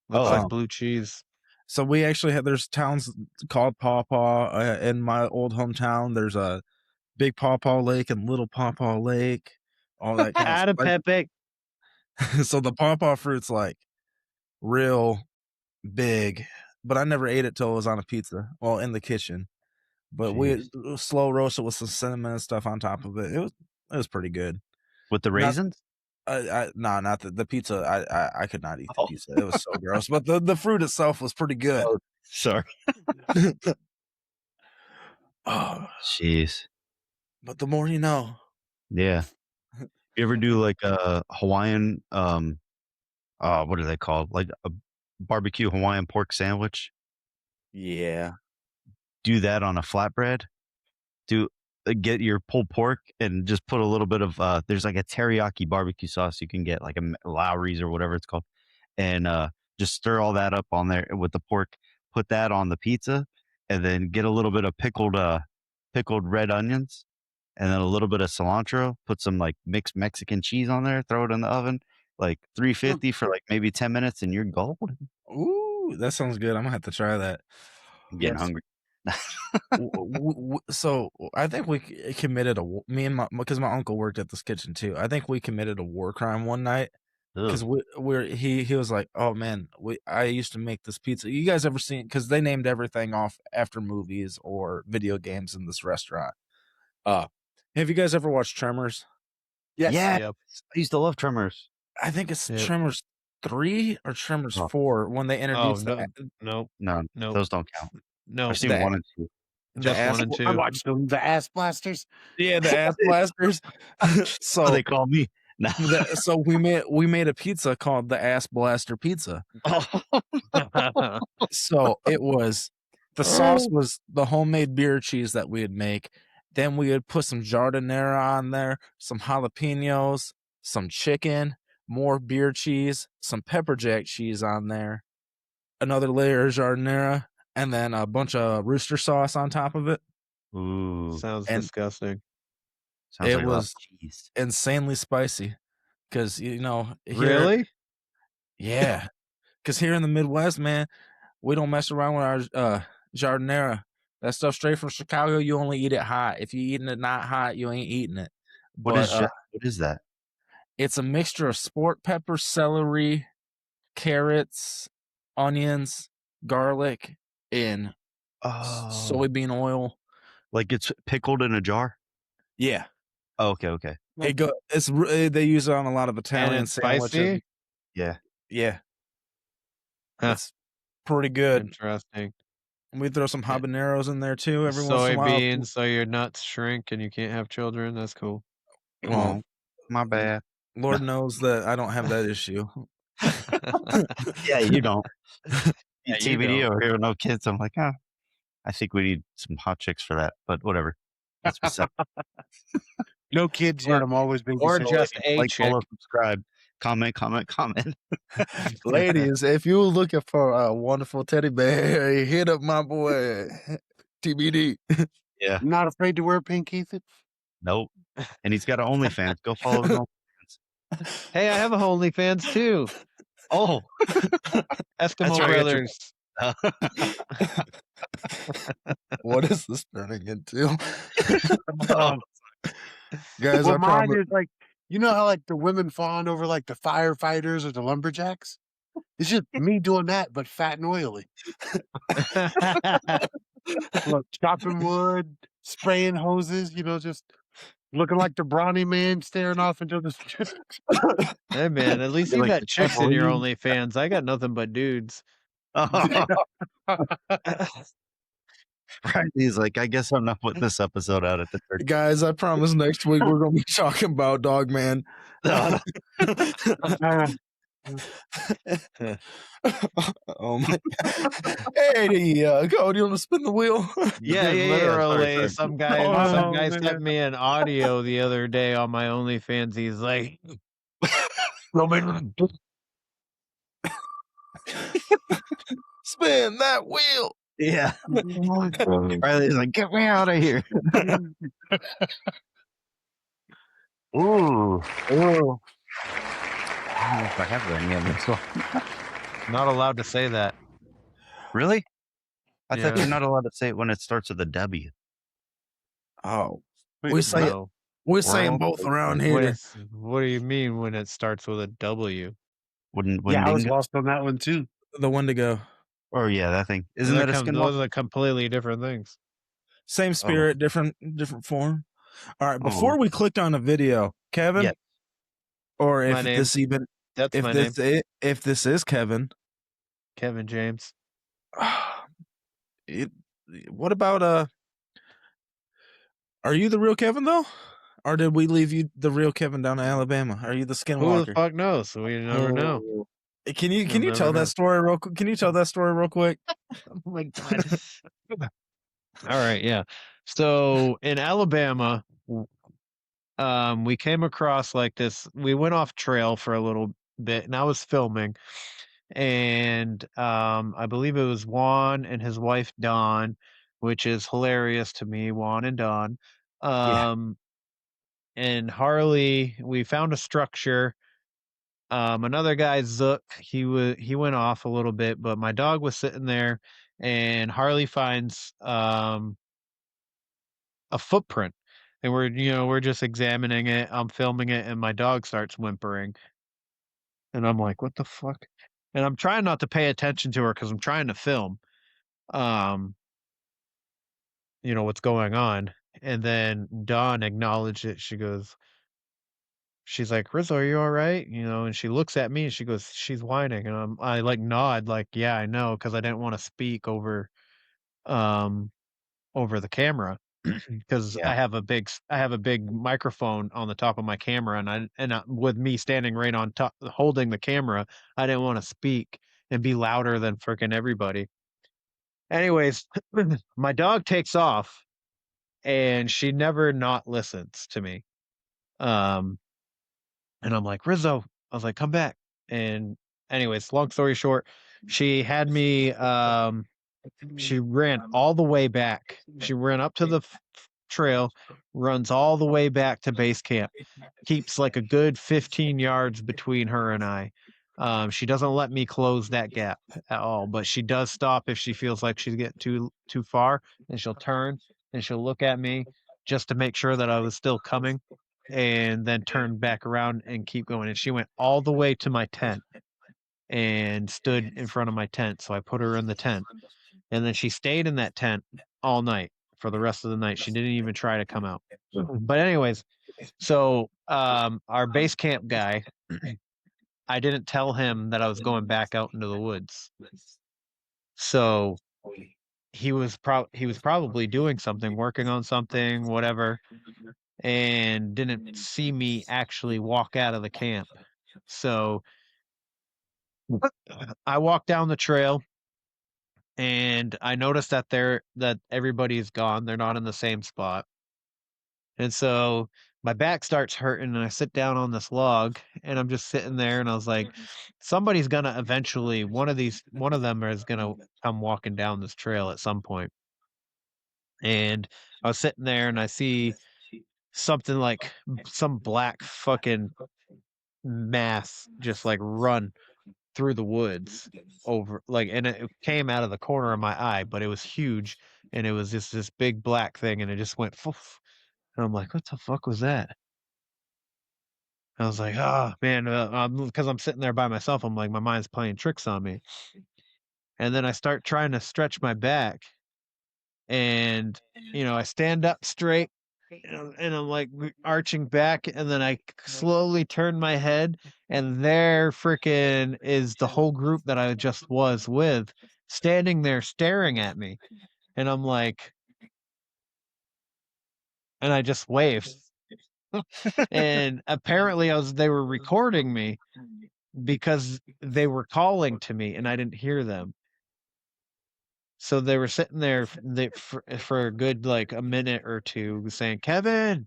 Looks Oh. like blue cheese. So we actually have, there's towns called Pawpaw in my old hometown. There's a Big Pawpaw Lake and Little Pawpaw Lake, all that kind of Out of stuff. Pepe. So the pawpaw fruit's like real big, but I never ate it till it was on a pizza, well, in the kitchen. But we slow roast it with some cinnamon and stuff on top of it. It was pretty good. With the raisins? No, not the pizza. I could not eat the pizza. It was so gross. But the fruit itself was pretty good. Oh, sorry. Oh, jeez. but the more you know. Yeah. You ever do like a Hawaiian what are they called? Like a barbecue Hawaiian pork sandwich? Yeah. Do that on a flatbread. Get your pulled pork and just put a little bit of there's like a teriyaki barbecue sauce you can get, like a Lowry's or whatever it's called, and just stir all that up on there with the pork. Put that on the pizza, and then get a little bit of pickled red onions, and then a little bit of cilantro. Put some like mixed Mexican cheese on there. Throw it in the oven, like 350 for like maybe 10 minutes, and you're golden. Ooh, that sounds good. I'm gonna have to try that. I'm getting hungry. So I think we committed because my uncle worked at this kitchen too. I think we committed a war crime one night because he was like, "Oh man, I used to make this pizza. You guys ever seen?" Because they named everything off after movies or video games in this restaurant. Have you guys ever watched Tremors? Yes. Yeah, Yep. I used to love Tremors. I think it's Yep. Tremors 3 or Tremors 4 when they introduced No, No, those don't count. no. I've seen the- 1 and 2. Just ass- 1 and 2. I watched them, the ass blasters. Yeah, the ass blasters. So they call me. so we made a pizza called the Ass Blaster Pizza. So it was, the sauce was the homemade beer cheese that we'd make. Then we would put some giardiniera on there, some jalapenos, some chicken, more beer cheese, some pepper jack cheese on there, another layer of giardiniera, and then a bunch of rooster sauce on top of it. Ooh, Sounds And disgusting. sounds it like a lot of was cheese. insanely spicy because here, Really? yeah, because here in the Midwest, man, we don't mess around with our giardiniera. That stuff straight from Chicago. You only eat it hot. If you eating it not hot, you ain't eating it. What is that? It's a mixture of sport pepper, celery, carrots, onions, garlic, and soybean oil. Like it's pickled in a jar? Yeah. Oh, okay. They use it on a lot of Italian it's sandwiches. spicy? Yeah. Yeah. Huh. It's pretty good. Interesting. And we throw some habaneros in there too every once in a while. Soybeans, so your nuts shrink and you can't have children. That's cool. Well, my bad. Lord knows that I don't have that issue. Yeah, you don't. Yeah, you TBD don't. over here with no kids. I'm like, I think we need some hot chicks for that, but whatever. That's beside. No kids yet. I'm always being Or just a like, chick. follow, subscribe, comment. Ladies, if you're looking for a wonderful teddy bear, hit up my boy TBD. Yeah. Not afraid to wear pink, Ethan? Nope. And he's got an OnlyFans. Go follow his OnlyFans. Hey, I have a OnlyFans too. Oh, Eskimo right, Brothers. What is this turning into? Oh, Guys, Well, I mine promise. is like, you know how like the women fawn over like the firefighters or the lumberjacks? It's just me doing that, but fat and oily. Look, chopping wood, spraying hoses, just looking like the brawny man staring off into the. Hey man, at least You're you like got the chicks in your Temple OnlyFans. I got nothing but dudes. Right. He's like, I guess I'm not putting this episode out at the church. Guys, I promise next week we're going to be talking about Dog Man. Oh my God. Hey, Cody, you want to spin the wheel? Yeah, Yeah, literally. sorry. Some guy Oh, sent man. me an audio the other day on my OnlyFans. He's like, Spin that wheel. Yeah. Riley's like, get me out of here. Ooh. I don't know if I have any of this one. not allowed to say that. Really? I thought Yeah. you're not allowed to say it when it starts with a W. Oh, Wait, we say it. No. We're saying World? both around here. What do you mean when it starts with a W? yeah, I was Windinga? lost on that one too. The Wendigo. Or yeah, that thing. Isn't that a Those skinwalker? are completely different things. Same spirit, different form. All right. Before we click on the video, Kevin, Yeah. or My if name. this even That's if my this name. if this is Kevin, Kevin James. it, what about are you the real Kevin though, or did we leave you the real Kevin down in Alabama? Are you the Who the Skinwalker? fuck knows? We never know. Can you You'll never tell know. that story real quick? Can you tell that story real quick? Oh my god. All right, yeah. So in Alabama, we came across like this. We went off trail for a little bit, and I was filming, and I believe it was Juan and his wife Dawn, which is hilarious to me. Juan and Dawn, um, and Harley. We found a structure. Another guy, Zook, he went off a little bit, but my dog was sitting there, and Harley finds a footprint, and we're just examining it. I'm filming it, and my dog starts whimpering, and I'm like, "What the fuck?" And I'm trying not to pay attention to her because I'm trying to film, um, what's going on. And then Dawn acknowledged it. She's like, "Rizzo, are you all right?" And she looks at me and she goes, "She's whining," and I like nod, like, "Yeah, I know," because I didn't want to speak um over the camera because Yeah. I have a big microphone on the top of my camera, and with me standing right on top holding the camera, I didn't want to speak and be louder than freaking everybody. Anyways, my dog takes off and she never not listens to me. Um, and I'm like, "Rizzo," I was like, "Come back." And anyways, long story short, she had me she ran all the way back. She ran up to the trail, runs all the way back to base camp, keeps like a good 15 yards between her and I. She doesn't let me close that gap at all, but she does stop if she feels like she's getting too far, and she'll turn and she'll look at me just to make sure that I was still coming, and then turn back around and keep going. And she went all the way to my tent and stood in front of my tent. So I put her in the tent, and then she stayed in that tent all night for the rest of the night. She didn't even try to come out. But anyways, so our base camp guy, I didn't tell him that I was going back out into the woods. So he was probably doing something, working on something, whatever, and didn't see me actually walk out of the camp. So I walked down the trail and I noticed that everybody's gone. They're not in the same spot. And so my back starts hurting and I sit down on this log and I'm just sitting there and I was like, somebody's gonna eventually one of them is gonna come walking down this trail at some point. And I was sitting there and I see something like some black fucking mass just like run through the woods over like, and it came out of the corner of my eye, but it was huge and it was just this big black thing and it just went foof. And I'm like, what the fuck was that? I was like, "Oh, man," because I'm sitting there by myself, I'm like, "My mind's playing tricks on me." And then I start trying to stretch my back, and, I stand up straight, and I'm, like, arching back, and then I slowly turn my head, and there fricking is the whole group that I just was with, standing there staring at me, and I'm like and I just waved. And apparently they were recording me because they were calling to me and I didn't hear them. So they were sitting there for a good like a minute or two saying, "Kevin,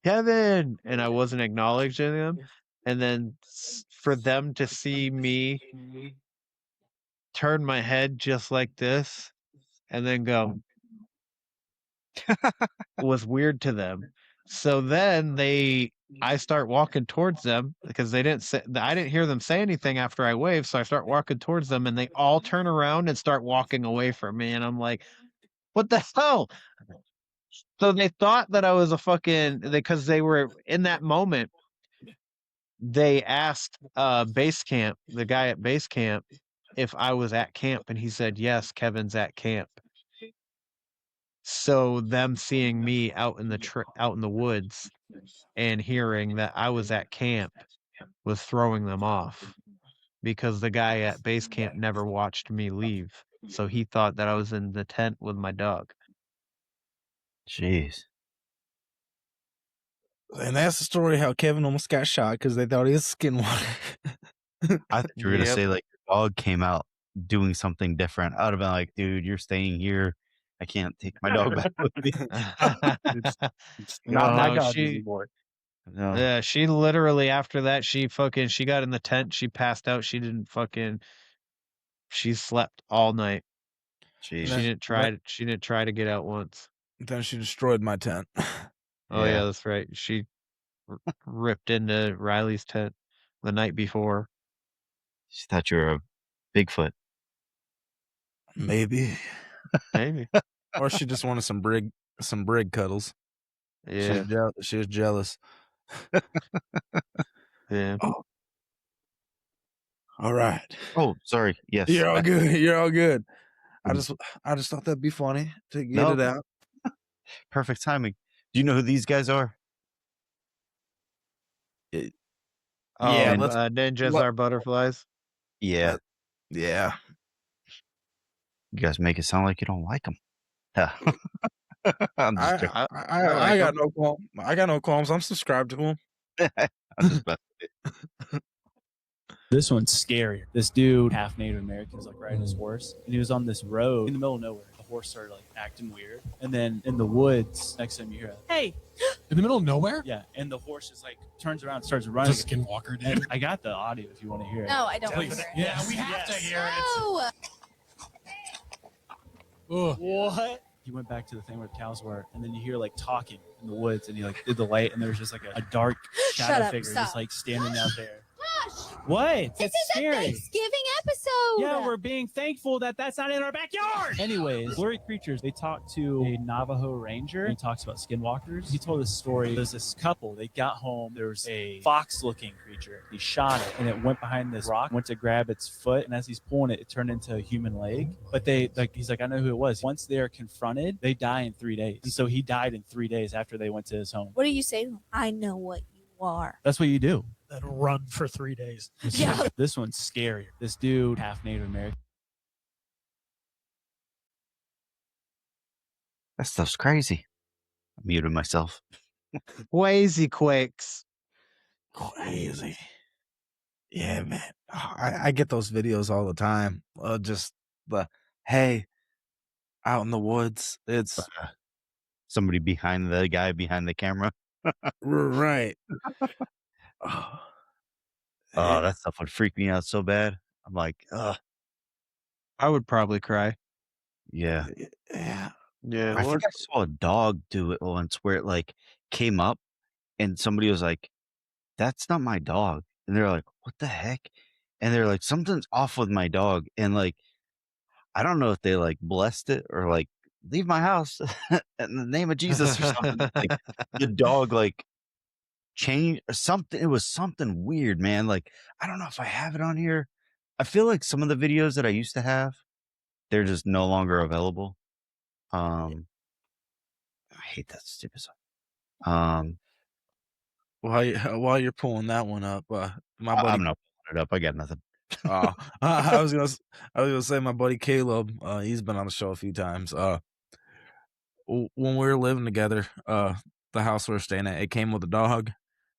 Kevin," and I wasn't acknowledging them. And then for them to see me turn my head just like this and then go was weird to them. So then they I start walking towards them because they didn't say, I didn't hear them say anything after I waved. So I start walking towards them and they all turn around and start walking away from me. And I'm like, what the hell? So they thought that I was a fucking, because they were in that moment. They asked base camp, the guy at base camp, if I was at camp, and he said, yes, Kevin's at camp. So them seeing me out in the woods and hearing that I was at camp was throwing them off because the guy at base camp never watched me leave. So he thought that I was in the tent with my dog. Jeez. And that's the story how Kevin almost got shot because they thought he was a skinwalker. I thought you were gonna Yep. say like your dog came out doing something different. I would have been like, dude, you're staying here. I can't take my dog back with me. It's not my No, dog she anymore. No. yeah, she literally after that she got in the tent, she passed out, she slept all night. Jeez. She didn't try to get out once. Then she destroyed my tent. Oh Yeah. yeah, that's right. She ripped into Riley's tent the night before. She thought you were a Bigfoot. Maybe. Maybe. Or she just wanted some brig cuddles. Yeah. She was jealous. Yeah. Oh. All right. Oh, sorry. Yes. You're all good. You're all good. I Mm. just thought that'd be funny to get No. it out. Perfect timing. Do you know who these guys are? Yeah, ninjas let- are butterflies. Yeah. Yeah. You guys make it sound like you don't like them. I'm just joking. I got no qualms. I got no qualms. I'm subscribed to them. I'm just about This one's scarier. This dude, half Native American, was like riding his horse, and he was on this road in the middle of nowhere. The horse started like acting weird, and then in the woods next to him, you hear, "Hey!" In the middle of nowhere? Yeah, and the horse just like turns around, and starts running. It's a skinwalker, dude. And I got the audio if you want to hear it. No, I don't. Please. Yeah, we have to hear it. No. Ugh. What? He went back to the thing where the cows were, and then you hear like talking in the woods, and he like did the light, and there was just like a dark shadow Shut up, figure stop. just like standing out there. Gosh, What? this It's is a scary. Thanksgiving episode. Yeah, we're being thankful that that's not in our backyard. Anyways, Blurry Creatures, they talked to a Navajo ranger. He talks about skinwalkers. He told this story. There's this couple. They got home. There was a fox-looking creature. He shot it, and it went behind this rock, went to grab its foot, and as he's pulling it, it turned into a human leg. But he's like, I know who it was. Once they are confronted, they die in 3 days. And so he died in 3 days after they went to his home. What do you say to him? I know what you are. That's what you do. Then run for 3 days. Yeah. This one's scarier. This dude, half Native American. That stuff's crazy. I muted myself. Wazy quakes. Crazy. Yeah, man. I get those videos all the time. Just the hey, out in the woods. It's Somebody behind the guy behind the camera. right. Oh, that stuff would freak me out so bad. I'm like, ugh. I would probably cry. Yeah. Yeah. Yeah. I think I saw a dog do it once where it like came up and somebody was like, that's not my dog. And they're like, what the heck? And they're like, something's off with my dog. And like, I don't know if they like blessed it or like, leave my house in the name of Jesus or something. Like, the dog like changed or something. It was something weird, man. Like, I don't know if I have it on here. I feel like some of the videos that I used to have, they're just no longer available. I hate that stupid song. While you're pulling that one up, my buddy. I'm not pulling it up. I got nothing. I was gonna say my buddy Caleb. He's been on the show a few times. When we were living together, the house we were staying at, it came with a dog,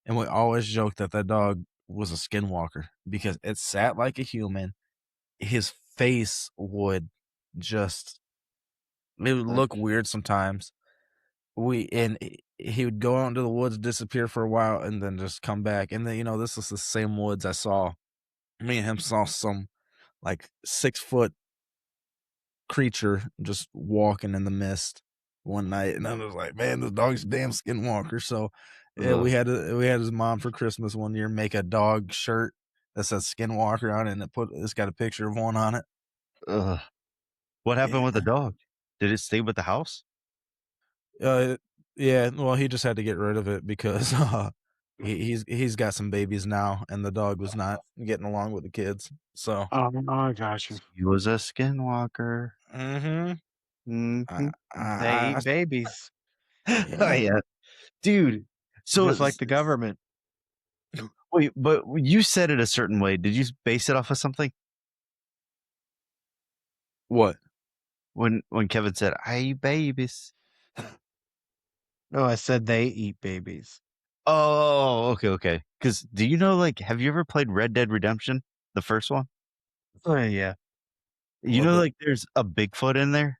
and we always joked that dog was a skinwalker because it sat like a human. His face would it would look weird sometimes. He would go out into the woods, disappear for a while, and then just come back. And then, this is the same woods I saw. Me and him saw some like 6-foot creature just walking in the mist one night. And I was like, man, this dog's a damn skinwalker. So Yeah, we had his mom for Christmas one year make a dog shirt that says Skinwalker on it, and it's got a picture of one on it. Ugh. What happened with the dog? Did it stay with the house? Yeah, well, he just had to get rid of it because he's got some babies now, and the dog was not getting along with the kids. So, I got you. He was a skinwalker. mm-hmm. They eat babies, Yeah, dude. So just like the government. wait, but you said it a certain way. Did you base it off of something? What? When Kevin said, "I eat babies." No, I said they eat babies. Oh, okay. Because do you know, like, have you ever played Red Dead Redemption, the first one? Oh, yeah. You know, like, there's a Bigfoot in there,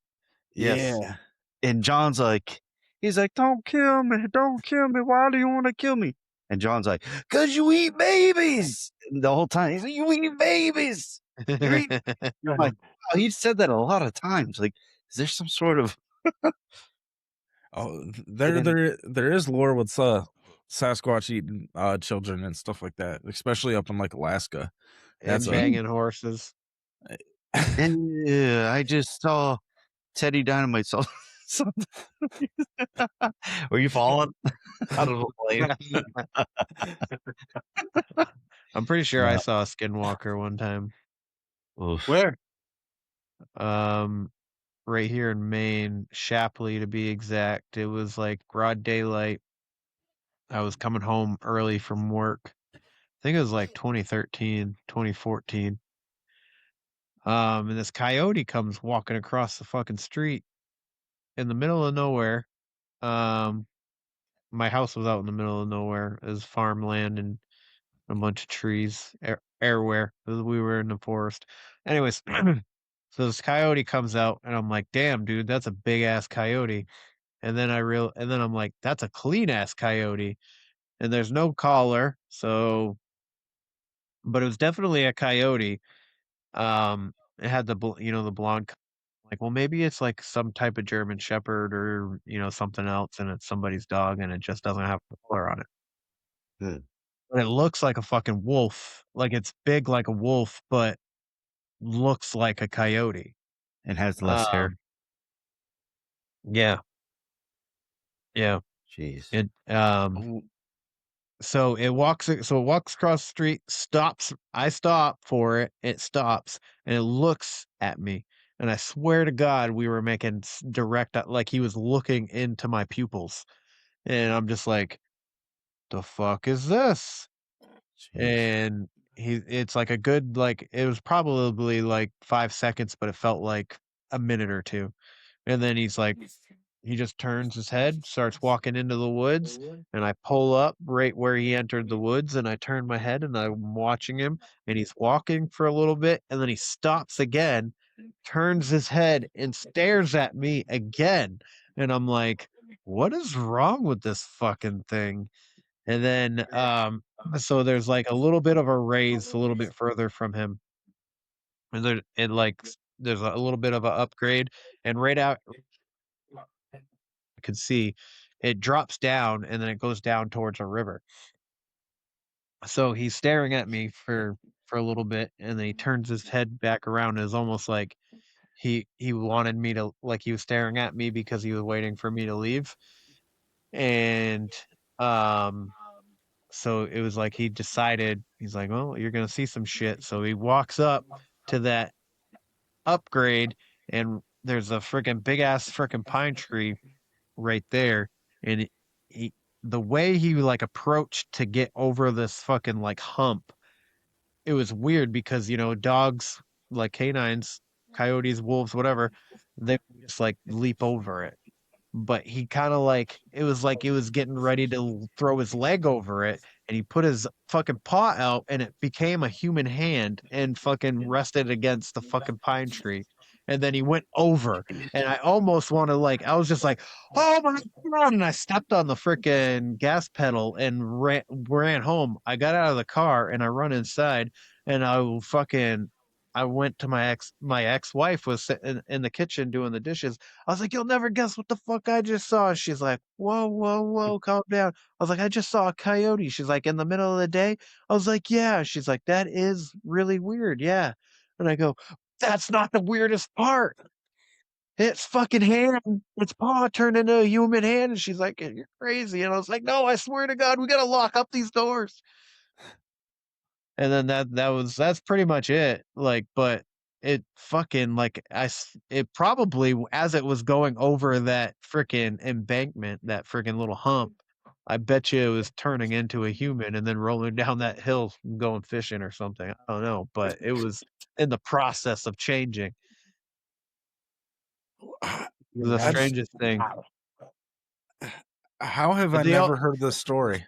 Yes. Yeah. and John's like, he's like, "Don't kill me! Don't kill me! Why do you want to kill me?" And John's like, "Cause you eat babies." And the whole time he's like, "You eat babies. You eat." I'm like, wow, he said that a lot of times. Like, is there some sort of Oh, there is lore with Sasquatch eating children and stuff like that, especially up in like Alaska. and That's banging horses. And I just saw Teddy Dynamite saw something. Were you falling out of a plane? I'm pretty sure I Yeah. saw a skinwalker one time. Oof. Where? Right here in Maine, Shapley to be exact. It was like broad daylight. I was coming home early from work. I think it was like 2013, 2014. And this coyote comes walking across the fucking street in the middle of nowhere. My house was out in the middle of nowhere. It was farmland and a bunch of trees everywhere. We were in the forest. Anyways, so this coyote comes out, and I'm like, "Damn, dude, that's a big ass coyote." And then and then I'm like, "That's a clean ass coyote." And there's no collar, so, but it was definitely a coyote. It had the blonde. Like, well, maybe it's like some type of German Shepherd or something else, and it's somebody's dog, and it just doesn't have a collar on it. Good. But it looks like a fucking wolf. Like it's big like a wolf, but looks like a coyote. And has less hair. Yeah. Yeah. Jeez. It so it walks across the street, stops. I stop for it. It stops and it looks at me. And I swear to God, we were making direct like he was looking into my pupils. And I'm just like, the fuck is this? Jeez. And it's like a good, like, it was probably like 5 seconds, but it felt like a minute or two. And then he just turns his head, starts walking into the woods, and I pull up right where he entered the woods, and I turn my head and I'm watching him, and he's walking for a little bit, and then he stops again, turns his head and stares at me again. And I'm like, what is wrong with this fucking thing? And then so there's like a little bit of a raise a little bit further from him. And there's a little bit of an upgrade, and right out I could see it drops down and then it goes down towards a river. So he's staring at me for a little bit, and then he turns his head back around, and it's almost like he wanted me to, like, he was staring at me because he was waiting for me to leave. And um so it was like he decided, he's like, well, you're gonna see some shit. So he walks up to that upgrade, and there's a freaking big ass freaking pine tree right there. And he the way he like approached to get over this fucking like hump, it was weird because dogs, like canines, coyotes, wolves, whatever, they just like leap over it. But he kind of like he was getting ready to throw his leg over it, and he put his fucking paw out, and it became a human hand and fucking rested against the fucking pine tree. And then he went over, and I almost want to, like, I was just like, oh my God. And I stepped on the freaking gas pedal and ran home. I got out of the car and I run inside, and I fucking I went to my ex-wife was sitting in the kitchen doing the dishes. I was like, "You'll never guess what the fuck I just saw." She's like, "Whoa, whoa, whoa, calm down." I was like, "I just saw a coyote." She's like, "In the middle of the day?" I was like, "Yeah." She's like, "That is really weird." Yeah. And I go, "That's not the weirdest part. Its fucking hand, its paw turned into a human hand." And she's like, "You're crazy." And I was like, "No, I swear to God, we gotta lock up these doors." And then that's pretty much it. Like, but it fucking like it probably as it was going over that freaking embankment, that freaking little hump, I bet you it was turning into a human and then rolling down that hill and going fishing or something. I don't know, but it was in the process of changing. The That's strangest thing. wow. How have I The never heard this story?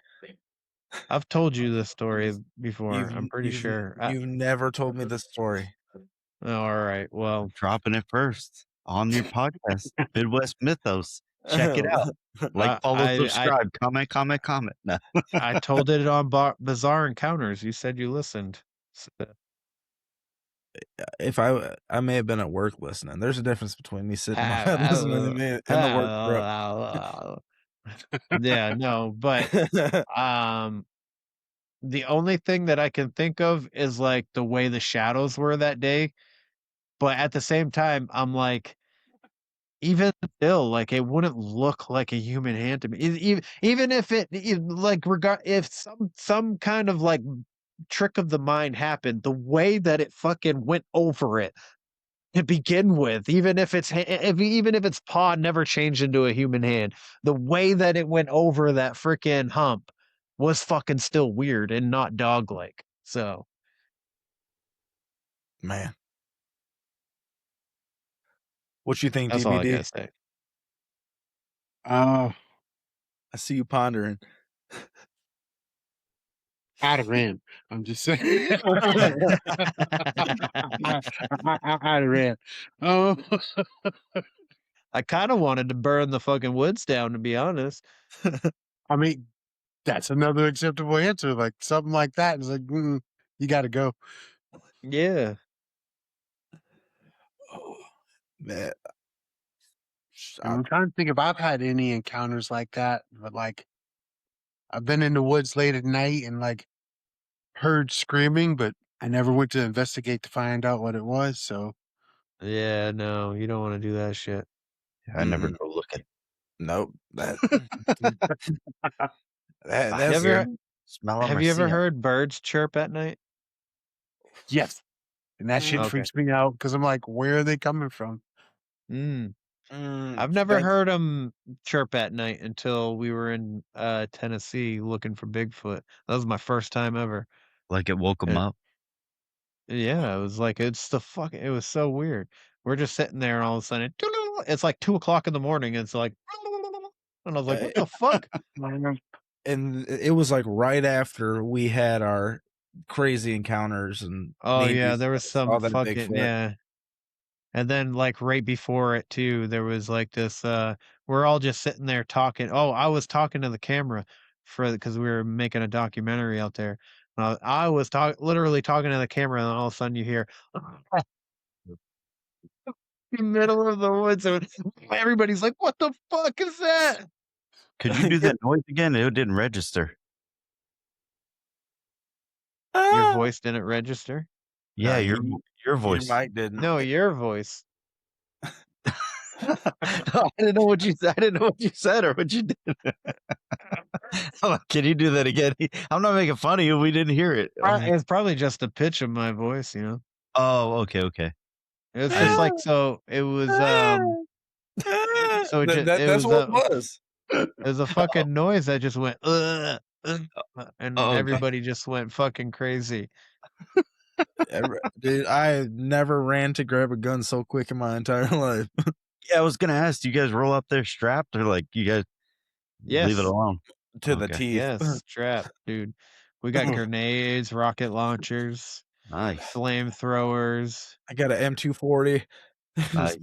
I've told you this story before. I'm pretty You've sure. you've never told me this story. All right. Well, Dropping it first on your podcast, Midwest Mythos. Check it out. Like, follow, I subscribe, comment. No. I told it on Bizarre Encounters. You said you listened. So, If I may have been at work listening. There's a difference between me sitting in my bed listening to me in the work truck. yeah, no, but the only thing that I can think of is like the way the shadows were that day. But at the same time, I'm like, even still, like it wouldn't look like a human hand to me. Even if like if some kind of like trick of the mind happened, the way that it fucking went over it to begin with, even if its paw never changed into a human hand, the way that it went over that freaking hump was fucking still weird and not dog like. So Man. What you think, that's all I DBD? gotta say. I see you pondering. I'd have ran. I'm just saying. I'd have ran. Oh, I kind of wanted to burn the fucking woods down, to be honest. I mean, that's another acceptable answer. Like something like that is like, you got to go. Yeah. Oh, man. And I'm trying to think if I've had any encounters like that, but like I've been in the woods late at night and like heard screaming, but I never went to investigate to find out what it was. So Yeah, no, you don't want to do that shit. I never go looking. Nope. That Have that's you ever, Smell them have or you see ever 'em. heard birds chirp at night? yes, and that shit Okay. freaks me out because I'm like, where are they coming from? I've never heard them chirp at night until we were in Tennessee looking for Bigfoot. That was my first time ever. Like it woke them And up. yeah, it was like it was so weird. We're just sitting there and all of a sudden it's like 2 o'clock in the morning. And it's like and I was like, what the fuck? And it was like right after we had our crazy encounters and Oh yeah, there was saw some that fucking Bigfoot. yeah. And then like right before it too, there was like this we're all just sitting there talking. Oh, I was talking to the camera because we were making a documentary out there. I was literally talking to the camera, and all of a sudden you hear in the middle of the woods, and everybody's like, "What the fuck is that?" Could you do that noise again? It didn't register. Your voice didn't register. Yeah, Nah, your voice. Your mic didn't. No, your voice. I didn't know what you said. I didn't know what you said or what you did. I'm like, can you do that again? I'm not making fun of you. We didn't hear it. It's probably just the pitch of my voice, you know. Oh, okay. It was just like so. It was so it That's what it was. It was a fucking noise that just went, and okay. everybody just went fucking crazy. Dude, I never ran to grab a gun so quick in my entire life. Yeah, I was gonna ask. Do you guys roll up there strapped, or like you guys Yes. leave it alone? To the Okay. teeth. Yes, strap, dude. We got grenades, rocket launchers, Nice. flamethrowers. I got an M240. Nice.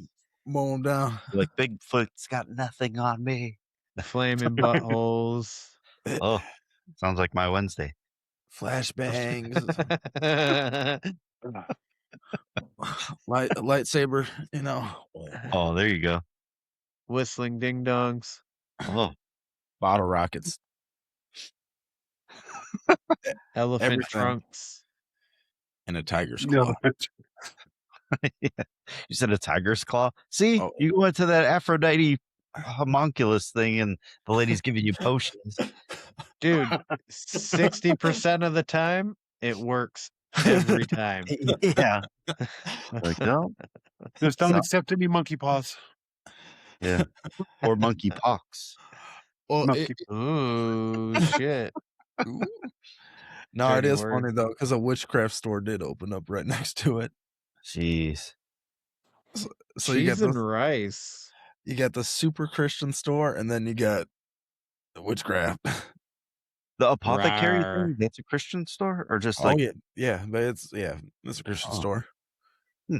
Mow them down. Like Bigfoot's got nothing on me. Flaming buttholes. Oh, sounds like my Wednesday. Flashbangs. lightsaber, Oh, there you go. Whistling ding dongs. Oh, bottle rockets, Elephant everything. trunks. And a tiger's claw. No, yeah. You said a tiger's claw. See, Oh. you went to that Aphrodite homunculus thing, and the lady's giving you potions. Dude, 60% of the time, it works every time. Yeah. Like, no. just don't So- accept any monkey paws. Yeah. Or monkey pox. Well, Monkey. Ooh, shit. ooh. No, it Dirty is word. funny though, because a witchcraft store did open up right next to it. Jeez. So you got Cheese and the rice. super Christian store, and then you got the witchcraft. The apothecary Rawr. thing, that's a Christian store? Or just Oh like, yeah, but it's a Christian Oh. store. Hmm.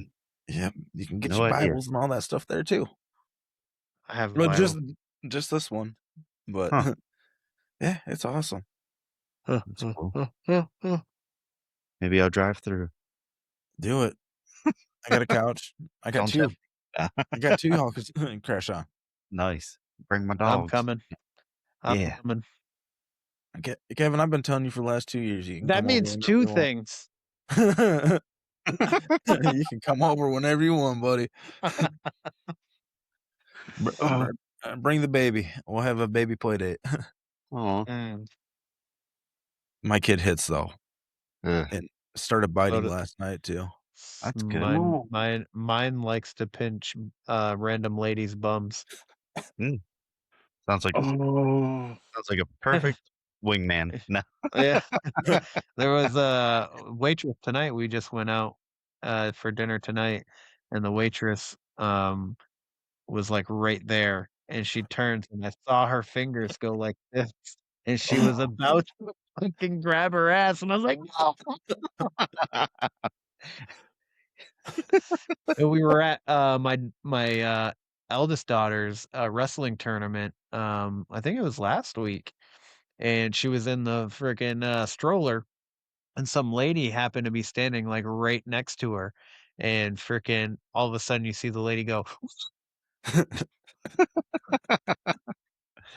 Yeah, you can get No your idea. Bibles and all that stuff there too. I have a But Bible. just this one. But Huh. yeah, it's awesome. That's cool. Maybe I'll drive through. Do it. I got a couch. I got Don't two. tempt me. I got two y'all can crash on. Nice. Bring my I'm dogs. coming. I'm Yeah. coming. Okay, Kevin, I've been telling you for the last 2 years you can That come means over two whenever things. you want. You can come over whenever you want, buddy. Bring the baby. We'll have a baby play date. Oh. Mm. My kid hits though, and started biting So do- last night too. That's good. Mine likes to pinch random ladies' bums. Sounds like Oh, a perfect wingman. No. Yeah. There was a waitress tonight. We just went out for dinner tonight, and the waitress was like right there, and she turns, and I saw her fingers go like this, and she was about to fucking grab her ass, and I was like, no. And we were at my eldest daughter's wrestling tournament. I think it was last week, and she was in the freaking stroller, and some lady happened to be standing like right next to her, and freaking all of a sudden you see the lady go.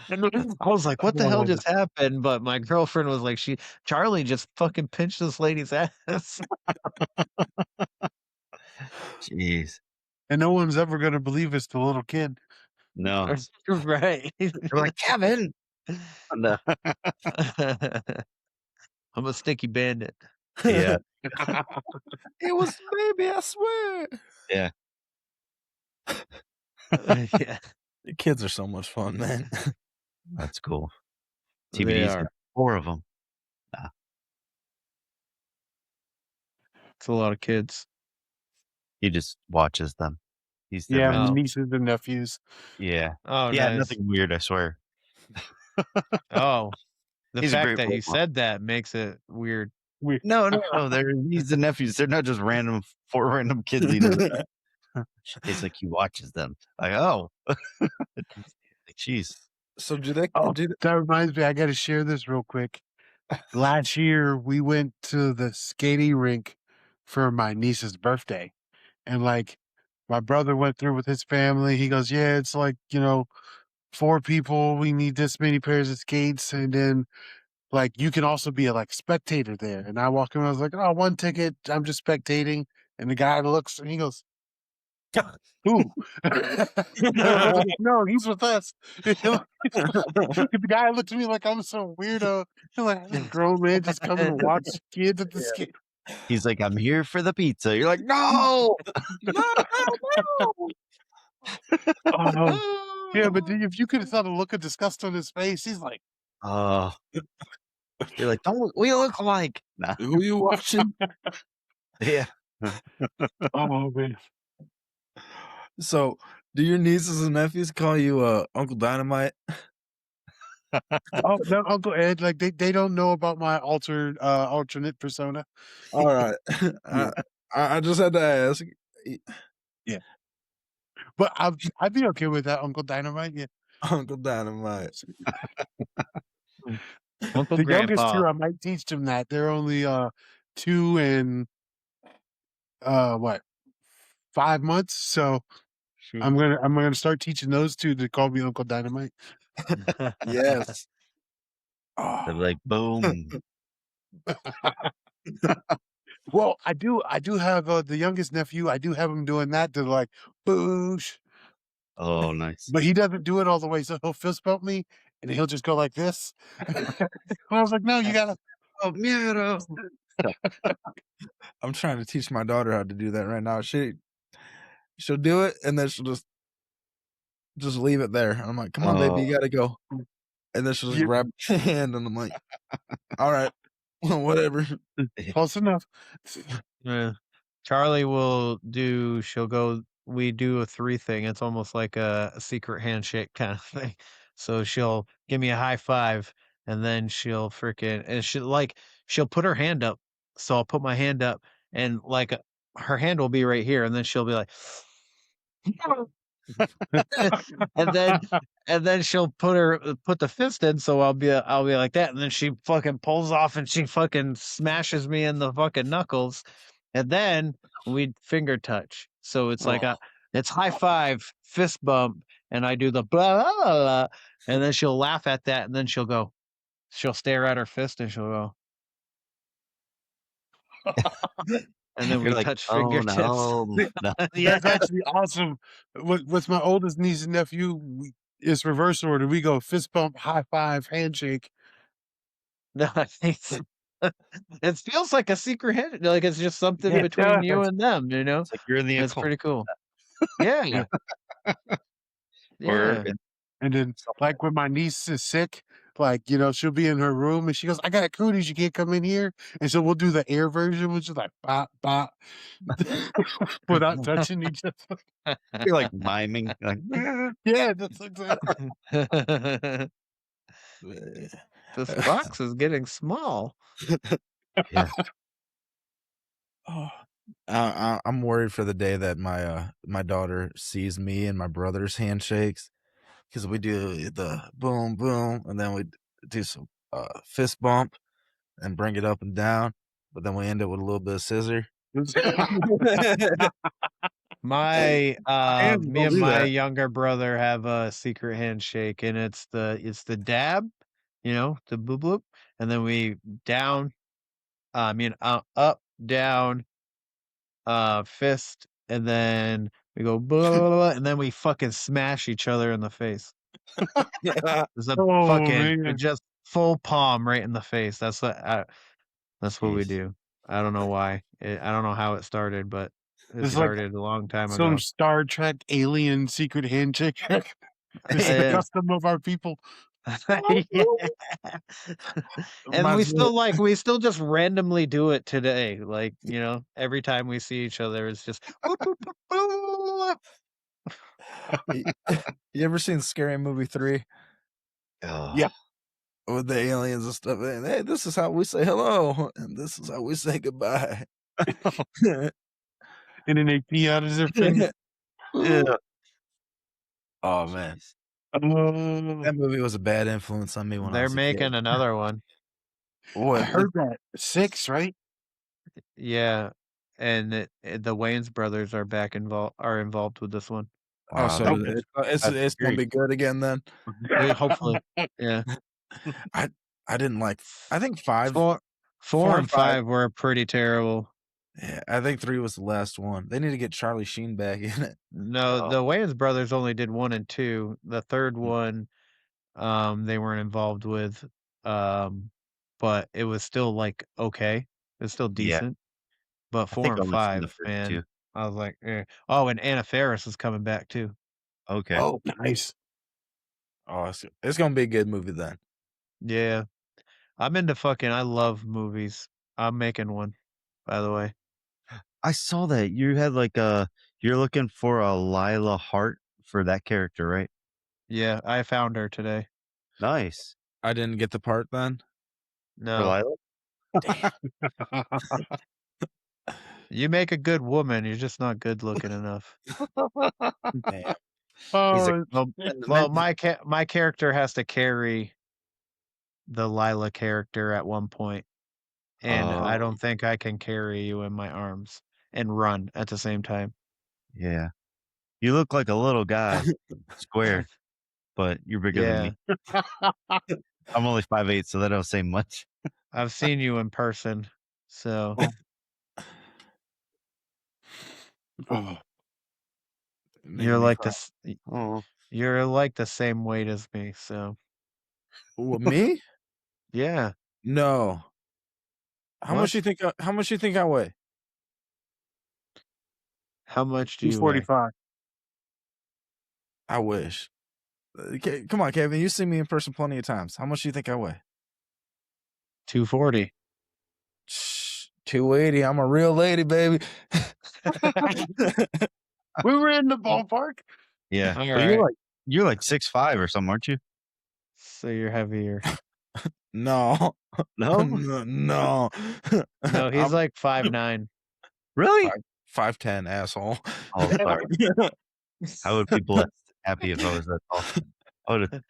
And I was like, "What the hell just happened?" But my girlfriend was like, Charlie just fucking pinched this lady's ass." Jeez. and no one's ever gonna believe it's the little kid. No. Right. You're like, Kevin. No. I'm a sticky bandit. Yeah. It was the baby, I swear. Yeah. Yeah, The kids are so much fun, man. That's cool. they TBD's are. got 4 of them. It's a lot of kids. He just watches them. He's their Yeah, mentor. Oh. nieces and nephews. Yeah. Oh, Yeah, nice. nothing weird, I swear. Oh, the He's a fact great that you role model. said that makes it weird. No, they're nieces and nephews. They're not just 4 random kids he doesn't know. It's like he watches them. Like, oh. Jeez. So do they? Oh, that reminds me, I got to share this real quick. Last year, we went to the skating rink for my niece's birthday. And like, my brother went through with his family. He goes, yeah, it's like, 4 people. We need this many pairs of skates. And then, like, you can also be a spectator there. And I walk in, I was like, oh, 1 ticket. I'm just spectating. And the guy looks and he goes, who? No, he's with us. The guy looked at me like I'm some weirdo. Like, this grown man just coming to watch kids at the skate. He's like, I'm here for the pizza. You're like, no. Oh, yeah, but if you could have saw the look of disgust on his face, he's like, You're like, don't we look alike? Nah. Who you watching? Yeah. oh man. So, do your nieces and nephews call you Uncle Dynamite? Oh no, Uncle Ed, like they don't know about my alternate persona. All right. I just had to ask. Yeah. But I'd be okay with that, Uncle Dynamite. Yeah. Uncle Dynamite. Uncle The youngest Grandpa. 2, I might teach them that. They're only 2 and what 5 months. So Shoot. I'm gonna start teaching those two to call me Uncle Dynamite. Yes. They're Oh, like, boom. Well, I do have the youngest nephew. I do have him doing that to like boosh, Oh, nice. but he doesn't do it all the way. So he'll fist bump me and he'll just go like this. I was like, no, you gotta. Oh, miedo. I'm trying to teach my daughter how to do that right now. She'll do it and then she'll just leave it there. I'm like, come on, baby, you gotta go. And then she'll just You- grab my hand and I'm like, all right, whatever. Close enough. Yeah. Charlie will do. She'll go. We do a 3 thing. It's almost like a secret handshake kind of thing. So she'll give me a high five, and then she'll freaking and she'll put her hand up. So I'll put my hand up, and like her hand will be right here, and then she'll be like, and then she'll put the fist in. So I'll be like that, and then she fucking pulls off, and she fucking smashes me in the fucking knuckles. And then we finger touch. So it's like it's high five, fist bump, and I do the blah, blah, blah, blah, and then she'll laugh at that, and then she'll stare at her fist, and she'll go, and then You're we like, touch oh, fingertips. no. No. Yeah. That's actually awesome. With my oldest niece and nephew, it's reverse order. We go fist bump, high five, handshake. No, I think it feels like a secret hand, like it's just something Yeah, it between you does. and them, you know? It's like you're in the It's occult. pretty cool. Yeah. Yeah. Yeah. And then, like when my niece is sick, like she'll be in her room and she goes, "I got cooties, you can't come in here." And so we'll do the air version, which is like bop bop, without touching each other. You're like miming. Like, Yeah, that's exactly. This box is getting small. yeah. Oh, I'm worried for the day that my daughter sees me and my brother's handshakes because we do the boom boom and then we do some fist bump and bring it up and down, but then we end it with a little bit of scissor. My am me gonna and do my that. younger brother have a secret handshake, and it's the dab, the boop boop, and then we down, up, down, fist, and then we go blah, blah, blah, and then we fucking smash each other in the face. It's a Oh fucking man, just full palm right in the face. That's what we Jeez. do. I don't know why. I don't know how it started, but it it's like started a long time some ago. Star Trek alien secret handshake. It's the Yeah. custom of our people. Yeah. And Reminds me we still just randomly do it today. Like, every time we see each other, it's just whoop, whoop, whoop, whoop. You ever seen Scary Movie 3 Oh. Yeah. with the aliens and stuff? And hey, this is how we say hello, and this is how we say goodbye. And then they pee out of their face. Yeah. Oh man, Oh, that movie was a bad influence on me when I They're was a kid. making another one. I What? heard that 6, right? Yeah. And the Wayans brothers are involved with this one. Oh, so okay. it's gonna be good again then. Yeah, hopefully. Yeah. I didn't like. I think 5. Four Four and 5 were pretty terrible. Yeah, I think 3 was the last one. They need to get Charlie Sheen back in it. No, Oh. the Wayans brothers only did 1 and 2. The third one, they weren't involved with, but it was still like okay. It was still Yeah. decent. But I 4 think I and only seen the 5, first man, two. I was like, eh. Oh, and Anna Faris is coming back too. Okay. Oh, nice. Oh, it's gonna be a good movie then. Yeah, I'm into I love movies. I'm making one, by the way. I saw that you had like you're looking for a Lila Hart for that character, right? Yeah, I found her today. Nice. I didn't get the part then. For No, Lila? you make a good woman. You're just not good looking enough. Damn. He's Oh, Well, my character has to carry the Lila character at one point, and I don't think I can carry you in my arms. and run at the same time. Yeah. You look like a little guy, square, but you're bigger than me. I'm only 5'8", so that don't say much. I've seen you in person, so Oh, you're like this. oh. You're like the same weight as me, so Who, me? yeah. No. How much What? you think? How much you think I weigh? How much do you weigh? 245. I wish. Come on, Kevin. You see me in person plenty of times. How much do you think I weigh? 240. 280. I'm a real lady, baby. We were in the ballpark. Yeah. All But right. you're like 6'5" or something, aren't you? So you're heavier. No. No? No. No, he's I'm like 5'9". Really? 5'10", asshole. Oh, sorry. I would be blessed, happy if I was that tall. I would have.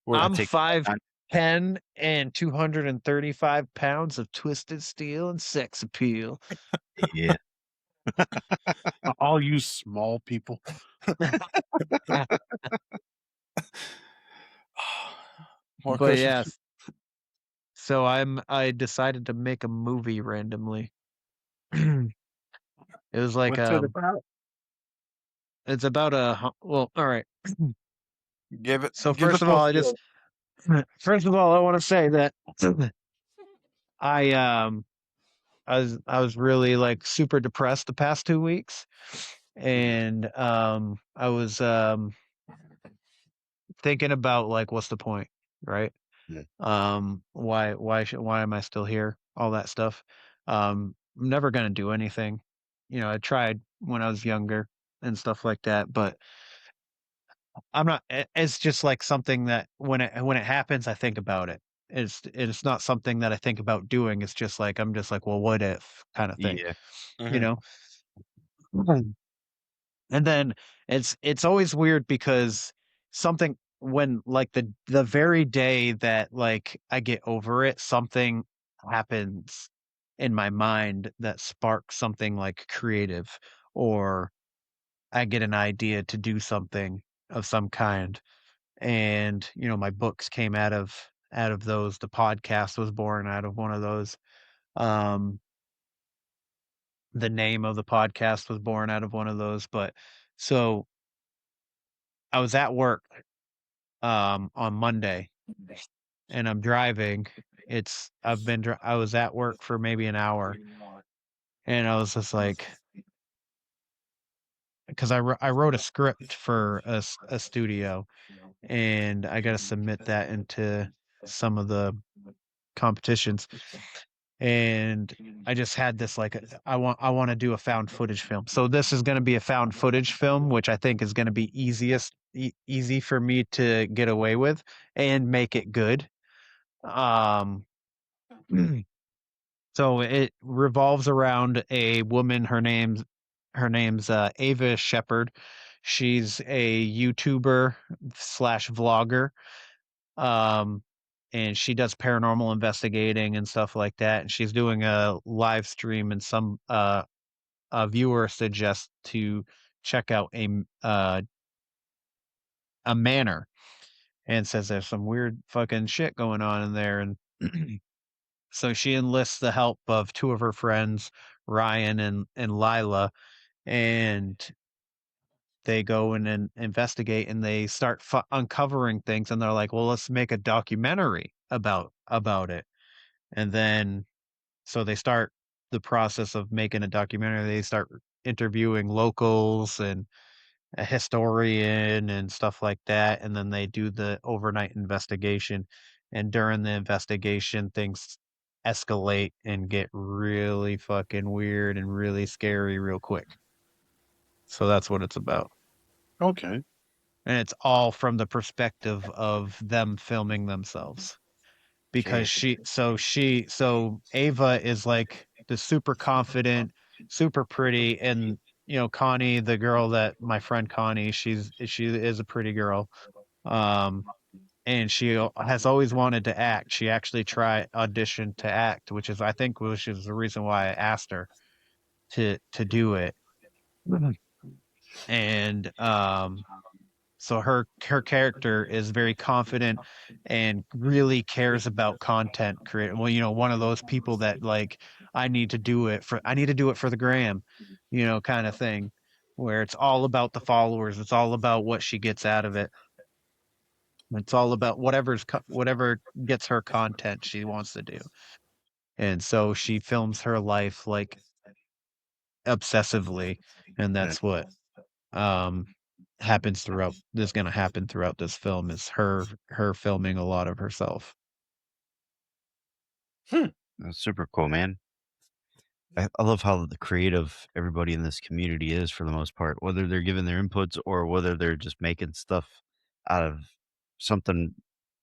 I'm take 5'10" and 235 pounds of twisted steel and sex appeal. Yeah. All you small people. More But questions? yes. So I decided to make a movie randomly. It was like What's it about? it's about well, all right. Give it. So Give the first of all, full I want to say that I I was really like super depressed the past 2 weeks, and I was thinking about like what's the point, right? Yeah. Why am I still here? All that stuff. I'm never gonna do anything. You know, I tried when I was younger and stuff like that, but I'm not. It's just like something that when it happens, I think about it. It's not something that I think about doing. It's just like I'm just like, well, what if kind of thing, Yeah. you know. And then it's always weird because something when like the very day that like I get over it, something happens in my mind that sparks something like creative, or I get an idea to do something of some kind. And you know, my books came out of those. The podcast was born out of one of those. Um the name of the podcast was born out of one of those. But so I was at work on Monday, and I'm driving. I was at work for maybe an hour, and I was just like, because I wrote a script for a studio, and I got to submit that into some of the competitions. And I just had this like I want to do a found footage film. So this is going to be a found footage film, which I think is going to be easy for me to get away with and make it good. Um so it revolves around a woman. Her name's Ava Shepherd. She's a YouTuber slash vlogger. Um, and she does paranormal investigating and stuff like that. And she's doing a live stream, and some a viewer suggests to check out a manor, and says there's some weird fucking shit going on in there. And so she enlists the help of two of her friends, Ryan and Lila, and they go in and investigate, and they start uncovering things, and they're like, well, let's make a documentary about it. And then so they start the process of making a documentary. They start interviewing locals and a historian and stuff like that, and then they do the overnight investigation. And during the investigation, things escalate and get really fucking weird and really scary real quick. So that's what it's about. Okay. And it's all from the perspective of them filming themselves. Because so Ava is like the super confident, super pretty, and you know, Connie, the girl that my friend Connie, she is a pretty girl. Um and she has always wanted to act. She actually tried auditioned to act, which is the reason why I asked her. to do it. And so her character is very confident and really cares about content create. Well, one of those people that like I need to do it for the gram, kind of thing, where it's all about the followers, it's all about what she gets out of it. It's all about whatever gets her content she wants to do. And so she films her life like obsessively, and that's what um going to happen throughout this film is her filming a lot of herself. That's super cool, man. I love how the creative everybody in this community is for the most part, whether they're giving their inputs or whether they're just making stuff out of something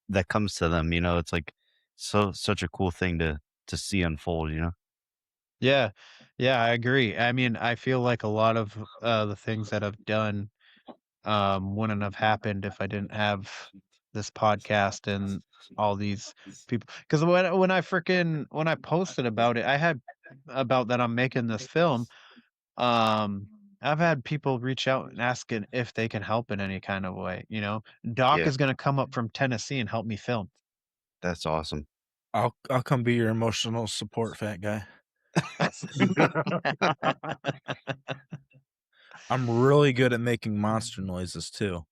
that comes to them. It's like such a cool thing to see unfold. Yeah. Yeah, I agree. I mean, I feel like a lot of the things that I've done wouldn't have happened if I didn't have this podcast and all these people. Because when I posted about it, I had about that I'm making this film. Um, I've had people reach out and asking if they can help in any kind of way. Doc Yeah, is going to come up from Tennessee and help me film. that's awesome. I'll come be your emotional support, fat guy. I'm really good at making monster noises too.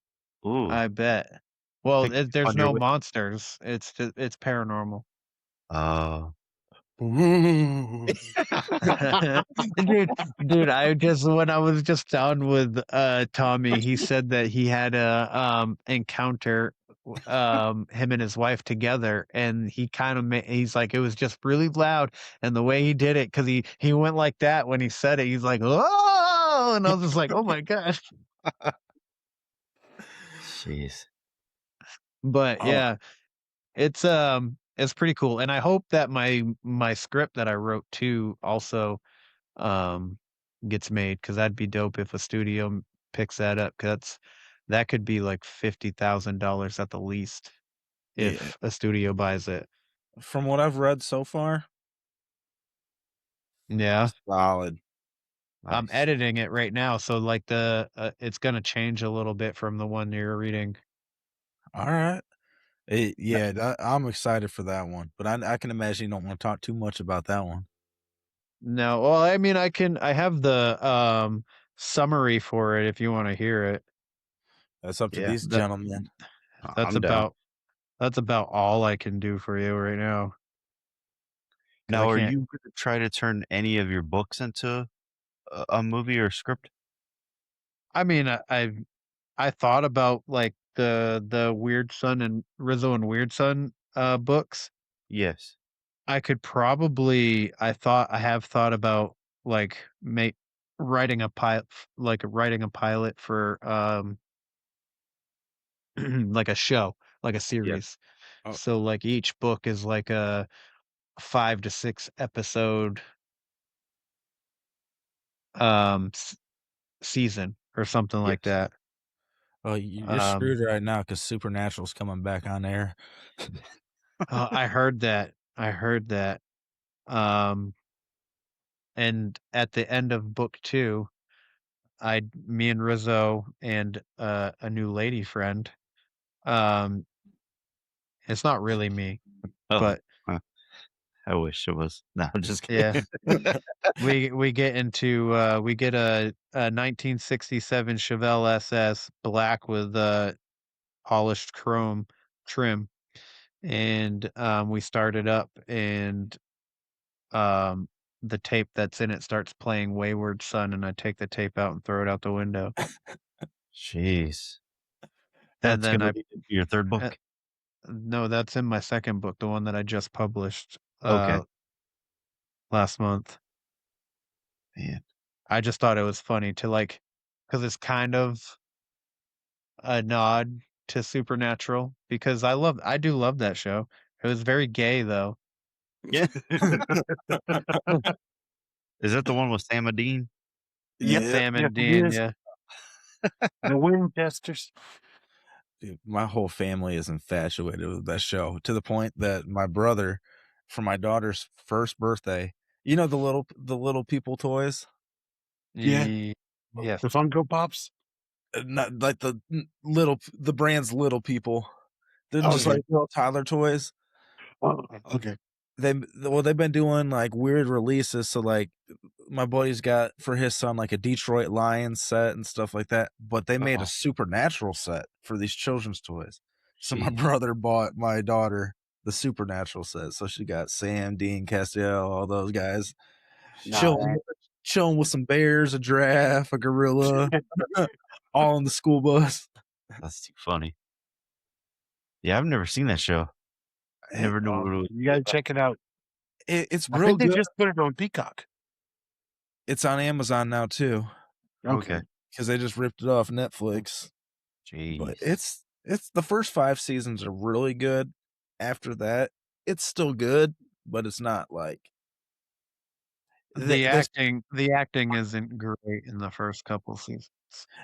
Ooh, I bet. Well, pick there's on your no way. monsters. It's paranormal. Uh, dude, when I was just down with Tommy, he said that he had a encounter him and his wife together, and he kind of he's like it was just really loud, and the way he did it, because he went like that when he said it, he's like, oh, and I was just like, oh my gosh. jeez. But Oh, yeah, it's pretty cool, and I hope that my script that I wrote too also um gets made, because that'd be dope if a studio picks that up, because that could be like $50,000 at the least yeah. if a studio buys it. From what I've read so far, Yeah, solid. I'm Nice. editing it right now, so like it's gonna change a little bit from the one you're reading. All right. I'm excited for that one, but I can imagine you don't want to talk too much about that one. No, well, I mean, I have the summary for it if you want to hear it. That's up to Yeah, these That gentlemen. that's I'm down. about all I can do for you right now, because I Now, are can't. you going to try to turn any of your books into a movie or script? I mean, I thought about like the Weird Son and Rizzo and Weird Son books. Yes. I have thought about like make writing a pilot writing a pilot for like a show, like a Yeah. series. Oh, So like each book is like a 5 to 6 episode um s- season or something like Yes. that. oh, you're Um screwed right now because Supernatural's coming back on air. I heard that. I heard that. Um and at the end of book 2, me and Rizzo and a new lady friend. Um, it's not really me, Oh, but huh, I wish it was. No, I'm just yeah, kidding. we get a 1967 Chevelle SS black with polished chrome trim, and we start it up, and um the tape that's in it starts playing Wayward Son, and I take the tape out and throw it out the window, Jeez. and That's then gonna be your third uh, book? no, that's in my second book, the one that I just published Okay. last month. Man. I just thought it was funny to like, because it's kind of a nod to Supernatural, because I do love that show. It was very gay though. Yeah. Is that the one with Sam Dean? Yeah, Sam Yes, and it Dean, is. yeah. The Winchesters. dude, my whole family is infatuated with that show to the point that my brother, for my daughter's first birthday, the little people toys. Yeah. Yes. The Funko Pops. Not like the brand's Little People. They're just Okay. like little toddler toys. Oh, okay. They've been doing like weird releases. So like my buddy's got for his son like a Detroit Lions set and stuff like that. But they made a Supernatural set for these children's toys. So my Jeez. brother bought my daughter the Supernatural set. So she got Sam, Dean, Castiel, all those guys chilling with some bears, a giraffe, a gorilla, all in the school bus. That's too funny. Yeah, I've never seen that show. Never knew what it was. You gotta check it out. It's I real think they good. just put it on Peacock. It's on Amazon now too, Okay. because they just ripped it off Netflix. Jeez. But it's the first 5 seasons are really good. After that, it's still good, but it's not like The acting isn't great in the first couple seasons.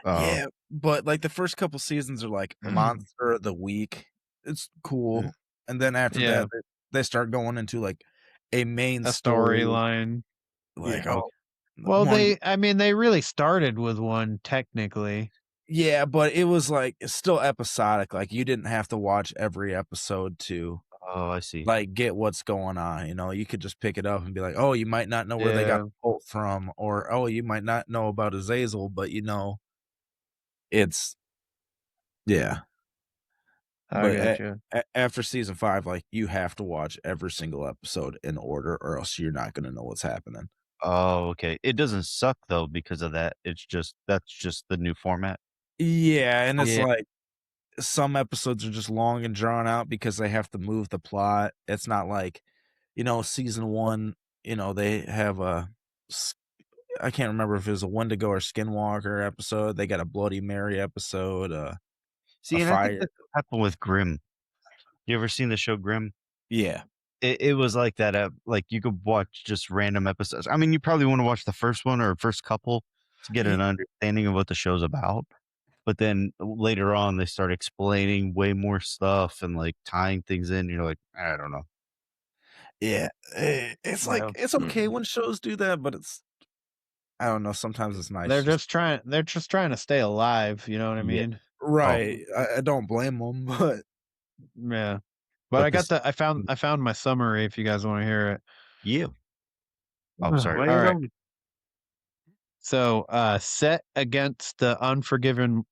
yeah. But like the first couple seasons are like Monster of the Week. It's cool, and then after Yeah. that, they start going into like a main A story. storyline. Like Yeah. Well, one- they really started with one technically. yeah, but it was like it's still episodic. Like you didn't have to watch every episode to Oh, I see. like get what's going on. You know, you could just pick it up and be like, oh, you might not know where they got Yeah. the bolt from, or oh, you might not know about Azazel, but you know, it's yeah. I But gotcha. after season 5, like you have to watch every single episode in order, or else you're not gonna know what's happening. Oh, okay. It doesn't suck though because of that. That's just the new format. Yeah, and it's Yeah. like some episodes are just long and drawn out because they have to move the plot. It's not like, you know, season 1, you know, they have I can't remember if it was a Wendigo or Skinwalker episode. They got a Bloody Mary episode, See, a and I think fire. that's what happened with Grimm. You ever seen the show Grimm? Yeah. It was like that. Like you could watch just random episodes. I mean, you probably want to watch the first one or first couple to get an understanding of what the show's about. But then later on, they start explaining way more stuff and like tying things in. You're like, I don't know. Yeah. It's like, Yeah. it's okay when shows do that, but it's, I don't know. Sometimes it's nice. They're just trying to stay alive, you know what I Yeah. mean? right. I don't blame them, but Yeah. But But I got this- I found my summary if you guys want to hear it. yeah. I'm sorry. Lay it All right. on. So, set against the unforgiving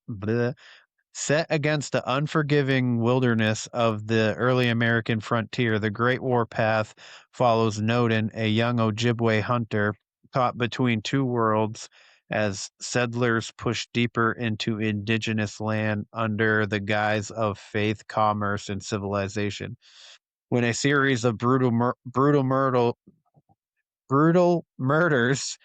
wilderness of the early American frontier, the Great Warpath follows Noden, a young Ojibwe hunter caught between two worlds as settlers push deeper into indigenous land under the guise of faith, commerce, and civilization. When a series of brutal murders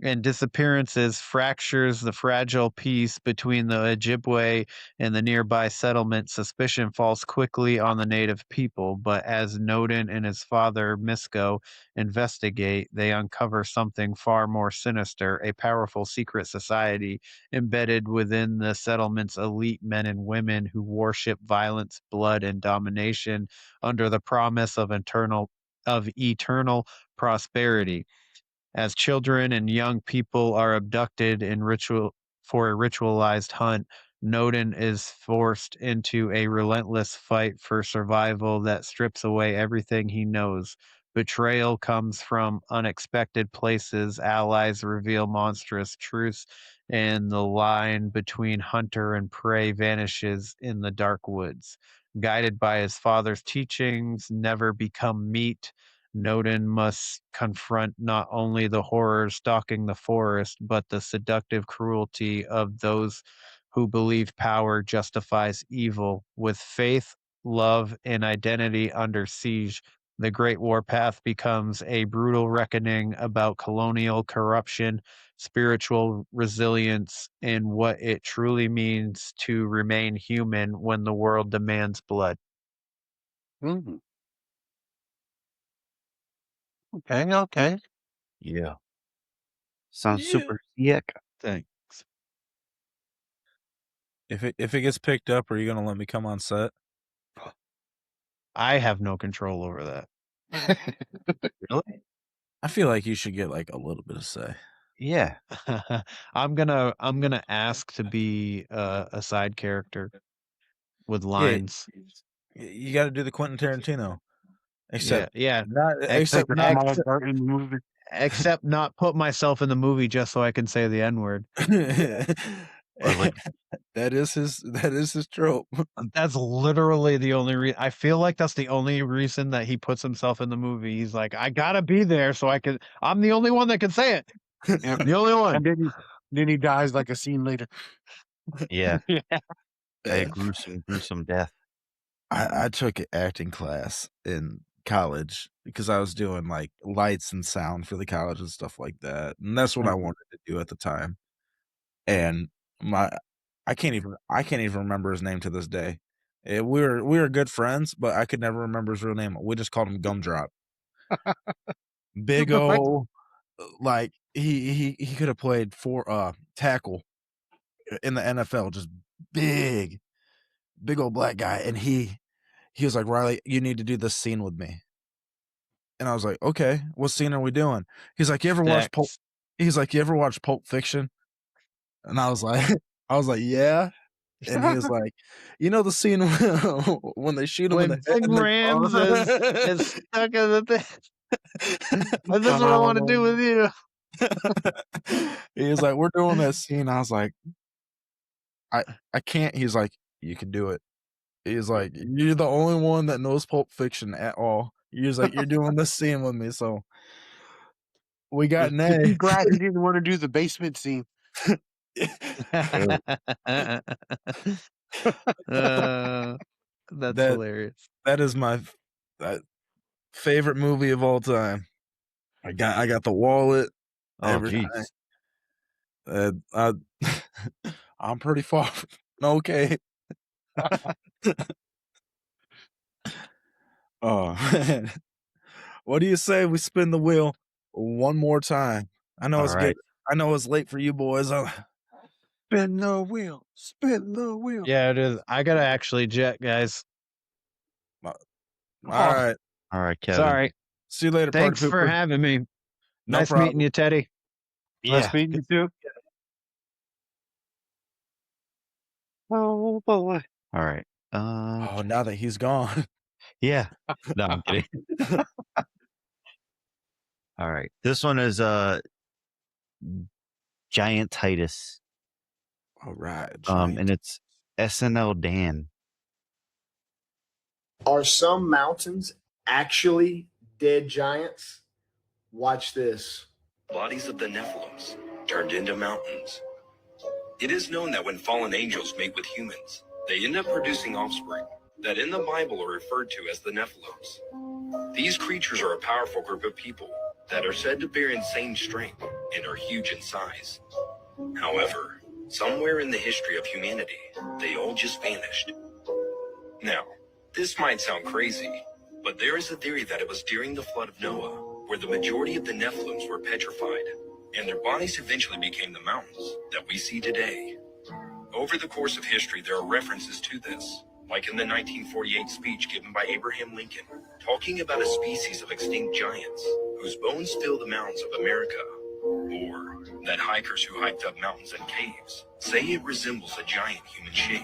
and disappearances fractures the fragile peace between the Ojibwe and the nearby settlement. Suspicion falls quickly on the native people, but as Noden and his father Misko investigate, they uncover something far more sinister: a powerful secret society embedded within the settlement's elite men and women who worship violence, blood, and domination under the promise of eternal prosperity. As children and young people are abducted in for a ritualized hunt, Noden is forced into a relentless fight for survival that strips away everything he knows. Betrayal comes from unexpected places, allies reveal monstrous truths, and the line between hunter and prey vanishes in the dark woods. Guided by his father's teachings, never become meat, Noden must confront not only the horrors stalking the forest, but the seductive cruelty of those who believe power justifies evil. With faith, love, and identity under siege, the Great Warpath becomes a brutal reckoning about colonial corruption, spiritual resilience, and what it truly means to remain human when the world demands blood. Mhm. Okay, okay. Yeah. Sounds Yeah. super sick. Thanks. if it gets picked up, are you gonna let me come on set? I have no control over that. Really? I feel like you should get like a little bit of say. Yeah. I'm gonna ask to be a side character with lines. You got to do the Quentin Tarantino. Except Yeah. not Take except a not small part in the movie. Except not put myself in the movie just so I can say the N word. Or like that is his trope. That's literally the only reason. I feel like that's the only reason that he puts himself in the movie. He's like, I gotta be there so I can. I'm the only one that can say it. Yep. The only one. And then he dies like a scene later. yeah, Yeah. a gruesome death. I took an acting class in college because I was doing like lights and sound for the college and stuff like that. And that's what I wanted to do at the time. And I can't even remember his name to this day. We were good friends, but I could never remember his real name. We just called him Gumdrop. Big old, like he could have played for tackle in the NFL, just big old black guy. And he was like, Riley, you need to do this scene with me. And I was like, okay, what scene are we doing? He's like, you ever watch Pulp Fiction? And I was like, yeah. And he was like, you know the scene when they shoot him in When the head? Big and Rams is stuck in the thing. This is what I want to do with you. He was like, we're doing this scene. I was like, I can't. He's like, you can do it. He's like, you're the only one that knows Pulp Fiction at all. He's like, you're doing this scene with me, so we got an A. He's glad he didn't want to do the basement scene. That's That- hilarious. That is my favorite movie of all time. I got the wallet. Oh, everything. I'm pretty far. Okay. Oh man. What do you say we spin the wheel one more time? I know All it's right. good. I know it's late for you boys. Spin the wheel. Spin the wheel. Yeah, it is. I gotta actually jet, guys. All right. All right, Kevin. Sorry. See you later. Thanks party for pooper. having me. No Nice problem. meeting you, Teddy. Nice meeting you too. Oh boy. All right. Oh, now that he's gone. Yeah. No, I'm kidding. All right. This one is Giant Titus. All right. And it's SNL Dan. Are some mountains actually dead giants? Watch this. Bodies of the Nephilims turned into mountains. It is known that when fallen angels mate with humans, they end up producing offspring that in the Bible are referred to as the Nephilims. These creatures are a powerful group of people that are said to bear insane strength and are huge in size. However, somewhere in the history of humanity, they all just vanished. Now, this might sound crazy, but there is a theory that it was during the flood of Noah where the majority of the Nephilims were petrified, and their bodies eventually became the mountains that we see today. Over the course of history, there are references to this, like in the 1948 speech given by Abraham Lincoln, talking about a species of extinct giants whose bones fill the mountains of America, or that hikers who hiked up mountains and caves say it resembles a giant human shape.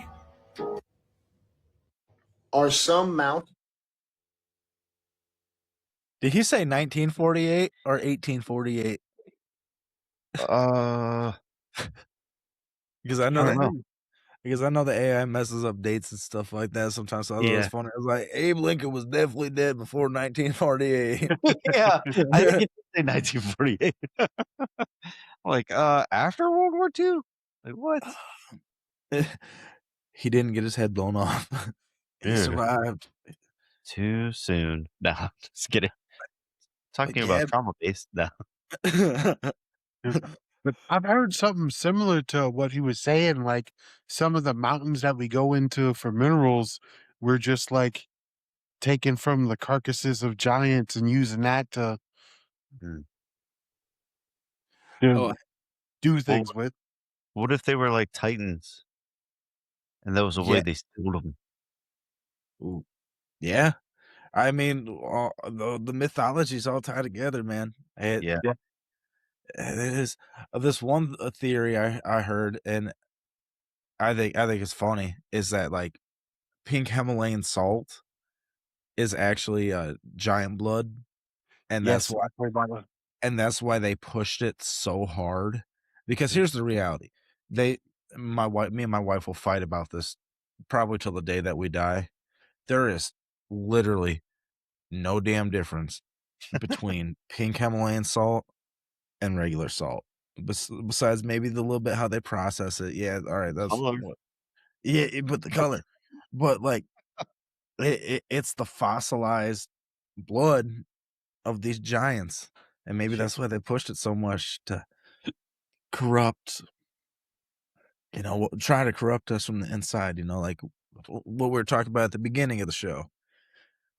Are some mountains Did he say 1948 or 1848? Because I know I don't know. Because I know the AI messes up dates and stuff like that sometimes. So I thought it was Yeah. funny. I was like, Abe Lincoln was definitely dead before 1948. Yeah. I think it did say 1948. Like, after World War II? Like, what? He didn't get his head blown off. He Dude. survived. Too soon. No, just kidding. Talking yeah. about trauma based. No. But I've heard something similar to what he was saying. Like some of the mountains that we go into for minerals, we're just like taken from the carcasses of giants and using that to Mm. Oh, do things with. What if they were like Titans? And that was the way they stole them. Ooh. Yeah. I mean, the mythologies all tie together, man. Yeah. It is this one theory I heard, and I think it's funny, is that like pink Himalayan salt is actually giant blood, and that's Yes, why I heard that one. they pushed it so hard. Because here's the reality: me and my wife will fight about this probably till the day that we die. There is literally no damn difference between pink Himalayan salt and regular salt. Besides maybe the little bit how they process it. Yeah, all right, that's Color. but the color. But like it's the fossilized blood of these giants. And maybe that's why they pushed it so much to corrupt, try to corrupt us from the inside, like what we were talking about at the beginning of the show,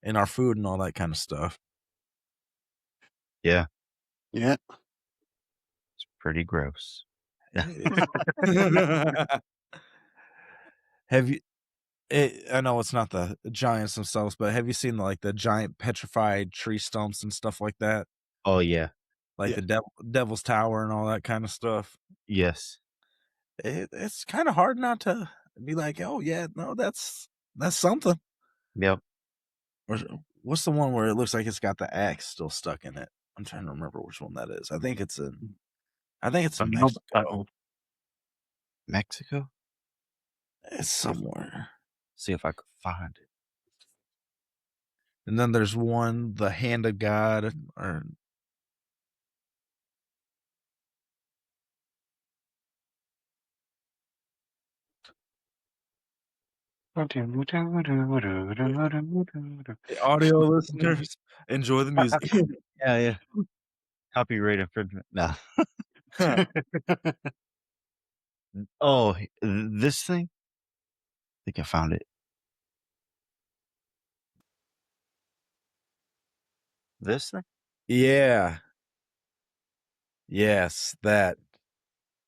and our food and all that kind of stuff. Yeah, Yeah. it's pretty gross. Have you? I know it's not the giants themselves, but have you seen like the giant petrified tree stumps and stuff like that? Oh yeah, Like Yeah. the Devil's Tower and all that kind of stuff. yes, It's kind of hard not to be like, oh yeah, no, that's something. yep. Or what's the one where it looks like it's got the axe still stuck in it? I'm trying to remember which one that is. I think it's in Mexico. Mexico. It's somewhere. See if I could find it. And then there's one, the Hand of God, or audio listeners, enjoy the music. Yeah, yeah. Copyright infringement. No. Oh, this thing. I think I found it. This thing. Yeah. Yes, that.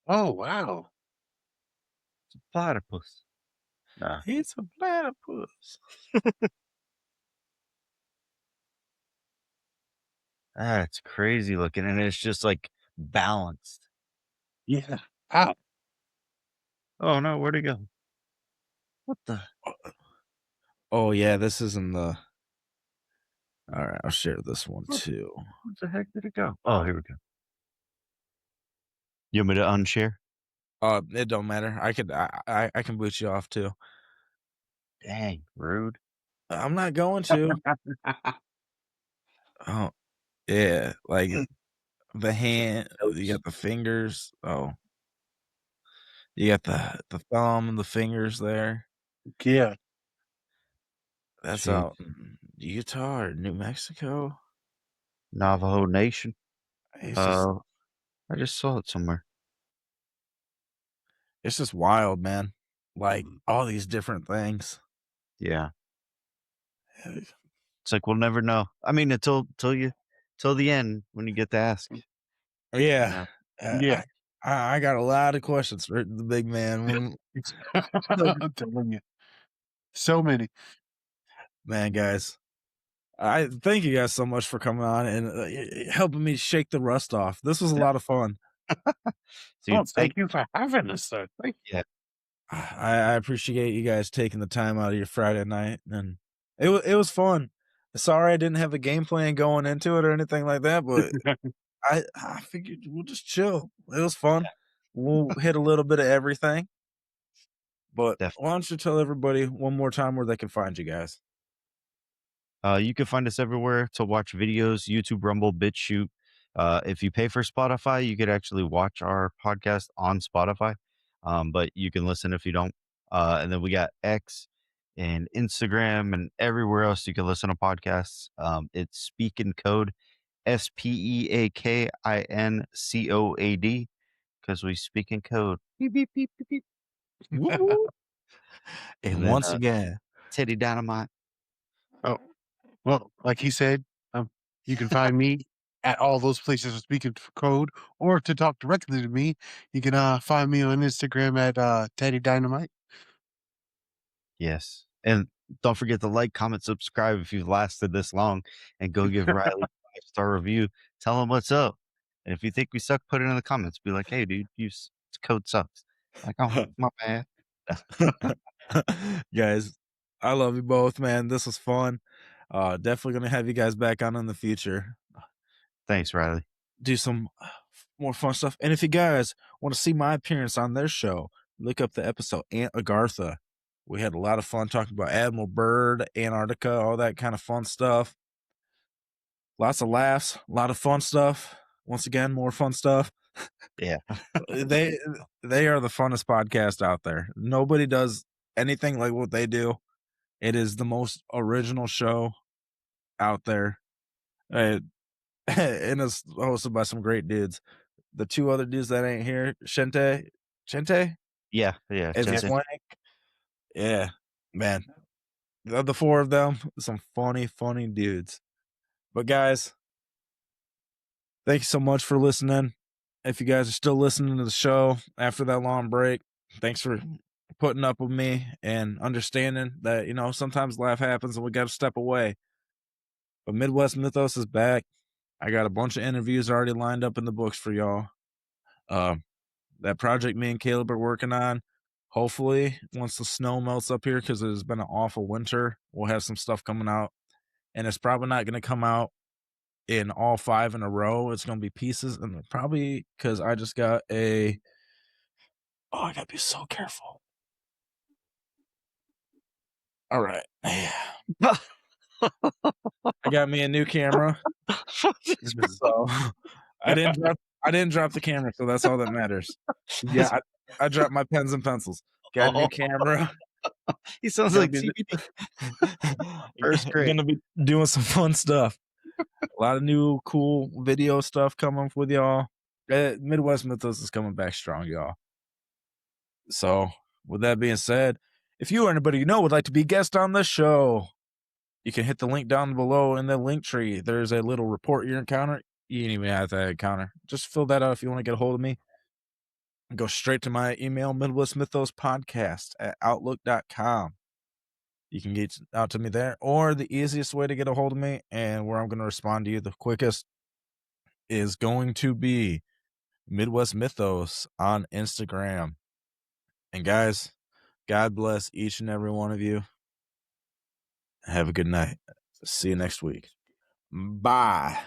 Oh, wow. It's a platypus. Nah. It's a platypus. That's crazy looking, and it's just like balanced. Yeah. Wow. Oh no, where'd it go? What the? Oh yeah, this is in the. All right, I'll share this one too. What the heck did it go? Oh, here we go. You want me to unshare? It don't matter. I can boot you off too. Dang, rude. I'm not going to. Oh, yeah, like the hand. You got the fingers. Oh, you got the thumb and the fingers there. Yeah. That's Jeez. out in Utah or New Mexico. Navajo Nation. It's just I just saw it somewhere. it's just wild, man. Like all these different things. Yeah. It's like we'll never know. I mean, till the end when you get to ask. Yeah. Yeah. I got a lot of questions for the big man. I'm telling you. So many. Man, guys, I thank you guys so much for coming on and helping me shake the rust off. This was a lot of fun. Dude, Oh, thank you for having us, sir. Thank Yeah. I appreciate you guys taking the time out of your Friday night, and it was fun. Sorry I didn't have a game plan going into it or anything like that, but you. I figured we'll just chill. It was fun. We'll hit a little bit of everything. But Definitely. why don't you tell everybody one more time where they can find you guys? You can find us everywhere to watch videos: YouTube, Rumble, BitChute. If you pay for Spotify, you could actually watch our podcast on Spotify, but you can listen if you don't. And then we got X and Instagram and everywhere else you can listen to podcasts. It's Speak in Code, SPEAKINCOAD, because we speak in code. Beep, beep, beep, beep, beep. Woo-hoo. And then, once again, Teddy Dynamite. Oh, well, like he said, you can find me at all those places for speaking code, or to talk directly to me, you can find me on Instagram at Teddy Dynamite. Yes. And don't forget to like, comment, subscribe if you've lasted this long, and go give Riley a 5-star review. Tell him what's up. And if you think we suck, put it in the comments. Be like, hey, dude, code sucks. Like, oh, my bad. Guys, I love you both, man. This was fun. Definitely gonna have you guys back on in the future. Thanks, Riley. Do some more fun stuff. And if you guys want to see my appearance on their show, look up the episode Aunt Agartha. We had a lot of fun talking about Admiral Byrd, Antarctica, all that kind of fun stuff. Lots of laughs, a lot of fun stuff. Once again, more fun stuff. Yeah. they are the funnest podcast out there. Nobody does anything like what they do. It is the most original show out there. And it's hosted by some great dudes. The two other dudes that ain't here, Shente, Yeah. is Jensen. Swank. Yeah, man. The four of them, some funny dudes. But guys, thank you so much for listening. If you guys are still listening to the show after that long break, thanks for putting up with me and understanding that, sometimes life happens and we got to step away. But Midwest Mythos is back. I got a bunch of interviews already lined up in the books for y'all. That project me and Caleb are working on, hopefully once the snow melts up here, because it has been an awful winter, we'll have some stuff coming out. And it's probably not going to come out in all 5 in a row. It's going to be pieces, and probably because I just got I gotta be so careful. All right. I got me a new camera. So I didn't drop the camera, so that's all that matters. Yeah, I dropped my pens and pencils. Got a new camera. He sounds like TBD. First grade. Gonna be doing some fun stuff. A lot of new cool video stuff coming with y'all. Midwest Mythos is coming back strong, y'all. So with that being said, if you or anybody you know would like to be a guest on the show, you can hit the link down below in the link tree. There's a little report your encounter. You didn't even have to encounter. Just fill that out if you want to get a hold of me. Go straight to my email, midwestmythospodcast@outlook.com. You can get out to me there, or the easiest way to get a hold of me and where I'm going to respond to you the quickest is going to be Midwest Mythos on Instagram. And guys, God bless each and every one of you. Have a good night. See you next week. Bye.